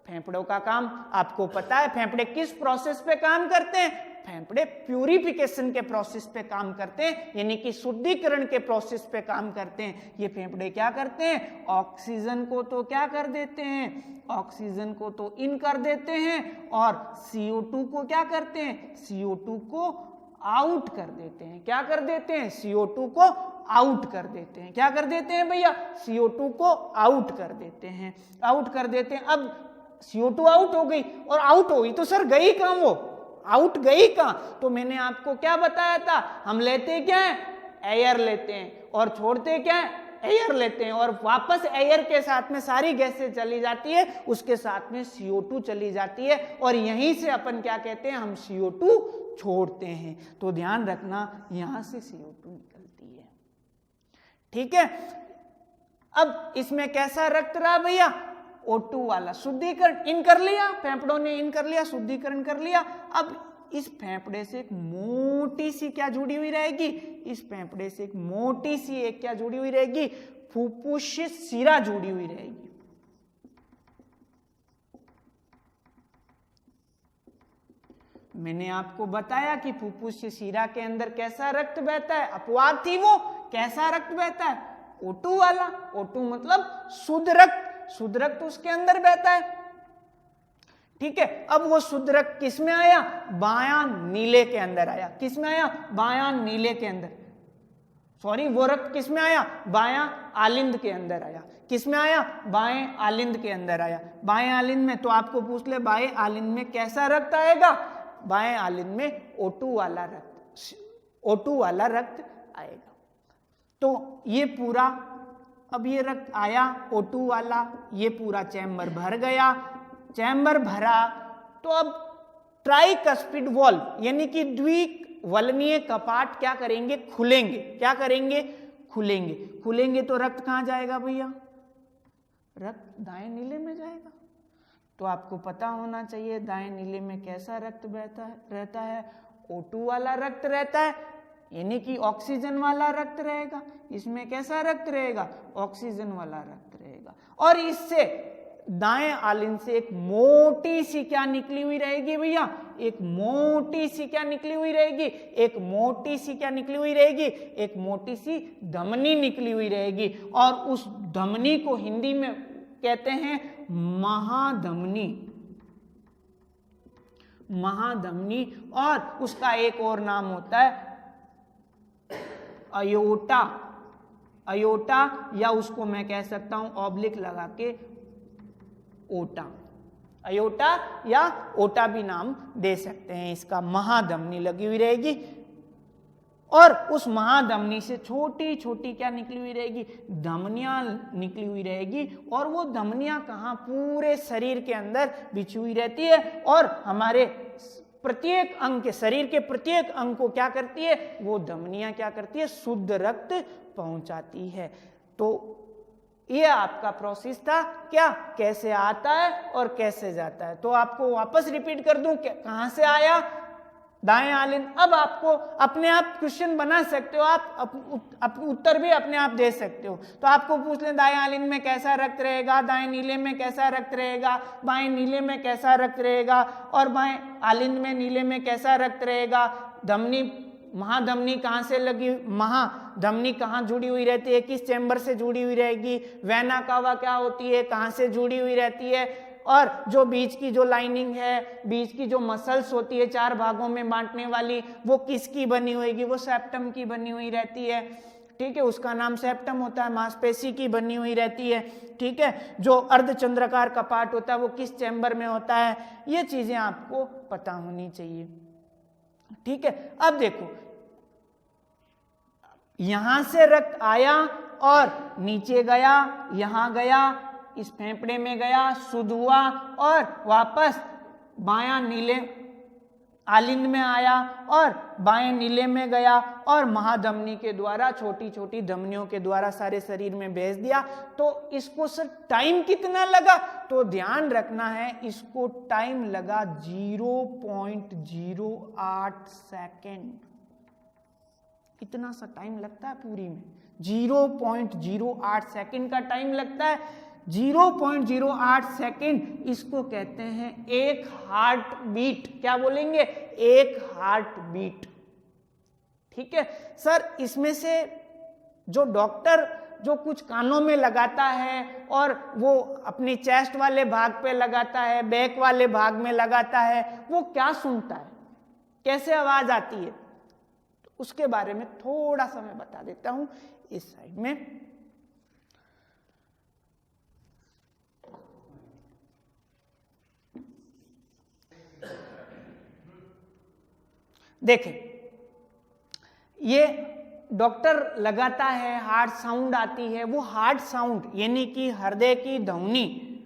फेफड़ों का काम आपको पता है, फेफड़े किस प्रोसेस पे काम करते हैं, फेफड़े प्यूरिफिकेशन के प्रोसेस पे काम करते हैं, यानी कि शुद्धिकरण के प्रोसेस पे काम करते हैं। ये फेफड़े क्या करते हैं, ऑक्सीजन को तो क्या कर देते हैं, ऑक्सीजन को तो इन कर देते हैं, और CO2 को क्या करते हैं, CO2 को आउट कर देते हैं। क्या कर देते हैं, CO2 को आउट कर देते हैं। क्या कर देते हैं भैया, CO2 को आउट कर देते हैं, आउट कर देते हैं। अब CO2 आउट हो गई, और आउट हो गई तो सर गई कहां, वो आउट गई कहां, तो मैंने आपको क्या बताया था, हम लेते क्या है, एयर लेते हैं, और छोड़ते क्या है, एयर लेते हैं, और वापस एयर के साथ में सारी गैसें चली जाती है, उसके साथ में CO2 चली जाती है, और यहीं से अपन क्या कहते हैं, हम CO2 छोड़ते हैं। तो ध्यान रखना, यहां से CO2 निकलती है, ठीक है। अब इसमें कैसा रक्त रहा भैया, O2 वाला। शुद्धिकरण इन कर लिया, फेफड़ों ने इन कर लिया, शुद्धिकरण कर लिया। अब इस फेफड़े से एक मोटी सी क्या जुड़ी हुई रहेगी, इस फेफड़े से एक मोटी सी एक क्या जुड़ी हुई रहेगी, फुफ्फुसीय शिरा जुड़ी हुई रहेगी। मैंने आपको बताया कि फुफ्फुसीय शिरा के अंदर कैसा रक्त बहता है, अपवाद थी वो, कैसा रक्त बहता है, O2 वाला। O2 मतलब शुद्ध रक्त, शुद्ध रक्त उसके अंदर बहता है, ठीक है। अब वो शुद्ध रक्त किस में आया, बायां नीले के अंदर आया। किस में आया, बायां नीले के अंदर, सॉरी, वो रक्त किस में आया, बायां आलिंद के अंदर आया। किस में आया, बाएं आलिंद के अंदर आया। बाएं आलिंद में, तो आपको पूछ ले बाएं आलिंद में कैसा रक्त आएगा, बाएं आलिंद में O2 वाला रक्त, O2 वाला रक्त आएगा। तो ये पूरा, अब ये रक्त आया O2 वाला, ये पूरा चैम्बर भर गया। चैम्बर भरा तो अब ट्राइकस्पिड वॉल्व यानी कि द्विवलनीय कपाट क्या करेंगे, खुलेंगे। क्या करेंगे, खुलेंगे। खुलेंगे तो रक्त कहां जाएगा भैया, रक्त दाएं नीले में जाएगा। तो आपको पता होना चाहिए दाएं नीले में कैसा रक्त बहता है, रहता है, O2 वाला रक्त रहता है, यानी कि ऑक्सीजन वाला रक्त रहेगा। इसमें कैसा रक्त रहेगा, ऑक्सीजन वाला रक्त रहेगा। और इससे दाएं आलिंद से एक मोटी सी क्या निकली हुई रहेगी भैया, एक मोटी सी क्या निकली हुई रहेगी, एक मोटी सी क्या निकली हुई रहेगी, एक मोटी सी धमनी निकली हुई रहेगी। और उस धमनी को हिंदी में कहते हैं महाधमनी, महाधमनी। और उसका एक और नाम होता है अयोटा, अयोटा, या उसको मैं कह सकता हूं ऑब्लिक लगा के ओटा, अयोटा या ओटा भी नाम दे सकते हैं इसका। महाधमनी लगी हुई रहेगी, और उस महाधमनी से छोटी छोटी क्या निकली हुई रहेगी, धमनियां निकली हुई रहेगी। और वो धमनियां कहाँ, पूरे शरीर के अंदर बिछी हुई रहती है, और हमारे प्रत्येक अंग के, शरीर के प्रत्येक अंग को क्या करती है, वो धमनियां क्या करती है, शुद्ध रक्त पहुंचाती है। तो ये आपका प्रोसेस था, क्या, कैसे आता है और कैसे जाता है। तो आपको वापस रिपीट कर दूं, कहां से आया, दाएं आलिंद। अब आपको अपने आप क्वेश्चन बना सकते हो, आप उत्तर भी अपने आप दे सकते हो। तो आपको पूछ लें दाएं आलिंद में कैसा रक्त रहेगा, दाएं नीले में कैसा रक्त रहेगा, बाएं नीले में कैसा रक्त रहेगा, और बाएं आलिंद में नीले में कैसा रक्त रहेगा। धमनी, महाधमनी कहाँ से लगी, महाधमनी कहाँ जुड़ी हुई रहती है, किस चैम्बर से जुड़ी हुई रहेगी। वेना कावा क्या होती है, कहाँ से जुड़ी हुई रहती है, और जो बीच की जो लाइनिंग है, बीच की जो मसल्स होती है 4 भागों में बांटने वाली, वो किसकी बनी होगी? वो सेप्टम की बनी हुई रहती है, ठीक है, उसका नाम सेप्टम होता है, मांसपेशी की बनी हुई रहती है, ठीक है। जो अर्धचंद्राकार कपाट होता है वो किस चैम्बर में होता है? ये चीजें आपको पता होनी चाहिए, ठीक है। अब देखो, यहां से रक्त आया और नीचे गया, यहां गया, इस फेफड़े में गया, शुद्ध हुआ और वापस बायां नीले आलिंद में आया और बाएं नीले में गया और महाधमनी के द्वारा, छोटी छोटी धमनियों के द्वारा सारे शरीर में भेज दिया। तो इसको सर टाइम कितना लगा? तो ध्यान रखना है, इसको टाइम लगा 0.08 सेकेंड। कितना सा टाइम लगता है पूरी में? 0.08 सेकेंड का टाइम लगता है। 0.08 सेकेंड, इसको कहते हैं एक हार्ट बीट। क्या बोलेंगे? एक हार्ट बीट, ठीक है सर। इसमें से जो डॉक्टर जो कुछ कानों में लगाता है और वो अपने चेस्ट वाले भाग पे लगाता है, बैक वाले भाग में लगाता है, वो क्या सुनता है, कैसे आवाज आती है, तो उसके बारे में थोड़ा सा मैं बता देता हूं इस साइड में। देखें, ये डॉक्टर लगाता है, हार्ट साउंड आती है, वो हार्ट साउंड यानी कि हृदय की ध्वनि,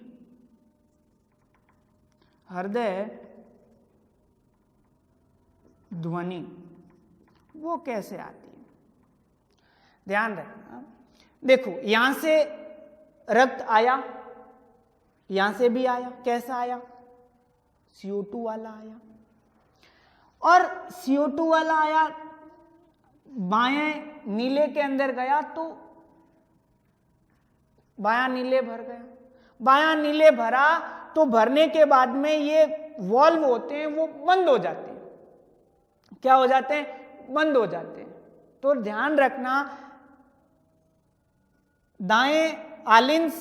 हृदय ध्वनि वो कैसे आती है? ध्यान रखना। देखो, यहां से रक्त आया, यहां से भी आया, कैसा आया? CO2 वाला आया, और CO2 वाला आया, बाएं नीले के अंदर गया तो बायां नीले भर गया। बायां नीले भरा तो भरने के बाद में ये वॉल्व होते हैं वो बंद हो जाते हैं। क्या हो जाते हैं? बंद हो जाते हैं। तो ध्यान रखना, दाएं आलिंद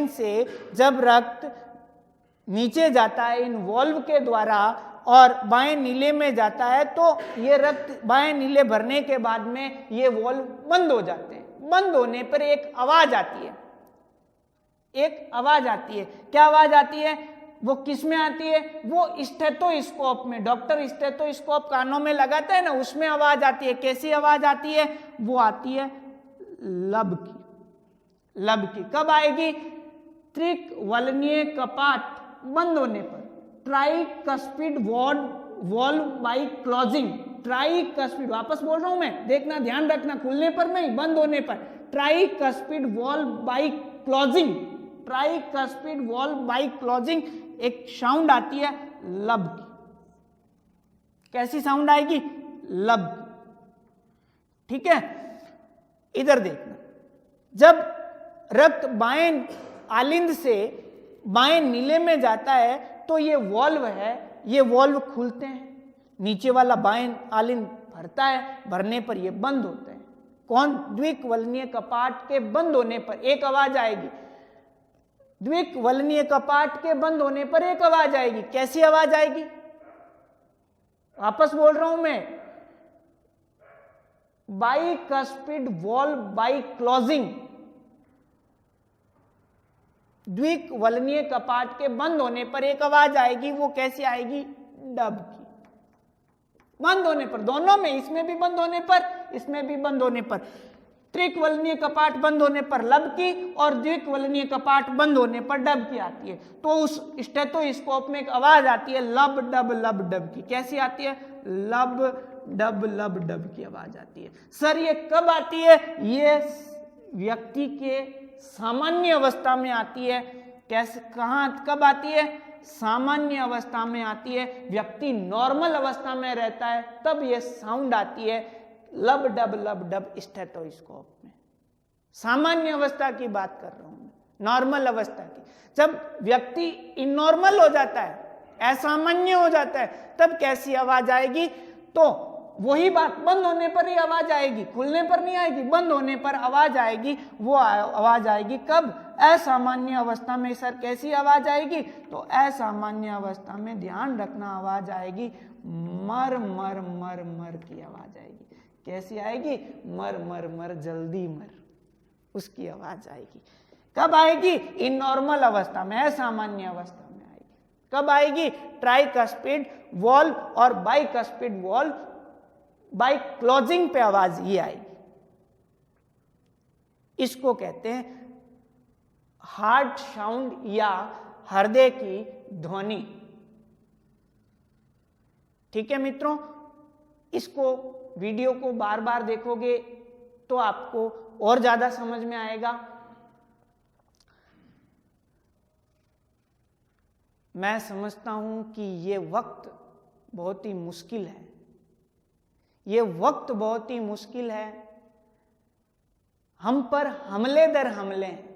से जब रक्त नीचे जाता है इन वॉल्व के द्वारा और बाएं नीले में जाता है, तो ये रक्त बाएं नीले भरने के बाद में ये वॉल्व बंद हो जाते हैं। बंद होने पर एक आवाज आती है, एक आवाज आती है। क्या आवाज आती है? वो किस में आती है? वो स्टेथोस्कोप में, डॉक्टर स्टेथोस्कोप कानों में लगाता है ना, उसमें आवाज आती है। कैसी आवाज आती है? वो आती है लब की। लब की कब आएगी? त्रिकवलनीय कपाट बंद होने पर, tricuspid valve by closing. Tricuspid, वापस बोल रहा हूं मैं, देखना, ध्यान रखना, खुलने पर नहीं, बंद होने पर। Tricuspid valve by closing, tricuspid valve by closing एक साउंड आती है लब की। कैसी साउंड आएगी? लब की, ठीक है। इधर देखना, जब रक्त बाएं आलिंद से बाएं नीले में जाता है तो ये वॉल्व है, ये वॉल्व खुलते हैं, नीचे वाला बाएं आलिंद भरता है, भरने पर ये बंद होते हैं। कौन? द्विकवलनीय कपाट के बंद होने पर एक आवाज आएगी। द्विकवलनीय कपाट के बंद होने पर एक आवाज आएगी। कैसी आवाज आएगी? वापस बोल रहा हूं मैं, बाइकस्पिड वॉल्व बाय क्लोजिंग। द्विकवलनीय कपाट के बंद होने पर एक आवाज आएगी। वो कैसे आएगी? डब की। बंद होने पर, दोनों में, इसमें भी बंद होने पर, इसमें भी बंद होने पर। त्रिकवलनीय कपाट बंद होने पर लब की और द्विकवलनीय कपाट बंद होने पर डब की आती है। तो उस स्टेथोस्कोप में एक आवाज आती है लब डब की। कैसी आती है? लब डब की आवाज आती है। सर ये कब आती है? ये व्यक्ति के सामान्य अवस्था में आती है। कैसे, कहां, कब आती है? सामान्य अवस्था में आती है। व्यक्ति नॉर्मल अवस्था में रहता है तब ये साउंड आती है लब डब स्टेथोस्कोप में। सामान्य अवस्था की बात कर रहा हूं, नॉर्मल अवस्था की। जब व्यक्ति इननॉर्मल हो जाता है, असामान्य हो जाता है, तब कैसी आवाज आएगी? तो वही बात, बंद होने पर ही आवाज आएगी, खुलने पर नहीं आएगी, बंद होने पर आवाज आएगी। वो आवाज आएगी कब? असामान्य अवस्था में सर कैसी आवाज आएगी? तो असामान्य अवस्था में ध्यान रखना आवाज आएगी मर मर मर मर की आवाज आएगी। कैसी आएगी? मर मर मर, जल्दी मर, उसकी आवाज आएगी। कब आएगी? इन नॉर्मल अवस्था में, असामान्य अवस्था में आएगी। कब आएगी? ट्राइकस्पिड वॉल्व और बाइकस्पिड वॉल्व बाय क्लोजिंग पे आवाज ये आएगी। इसको कहते हैं हार्ट साउंड या हृदय की ध्वनि। ठीक है मित्रों, इसको वीडियो को बार बार देखोगे तो आपको और ज्यादा समझ में आएगा। मैं समझता हूं कि ये वक्त बहुत ही मुश्किल है, ये वक्त बहुत ही मुश्किल है। हम पर हमले दर हमले हैं,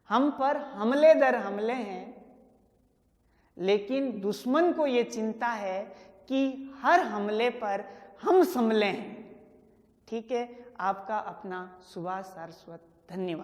हम पर हमले दर हमले हैं, लेकिन दुश्मन को ये चिंता है कि हर हमले पर हम संभले हैं। ठीक है, आपका अपना सुभाष सारस्वत, धन्यवाद।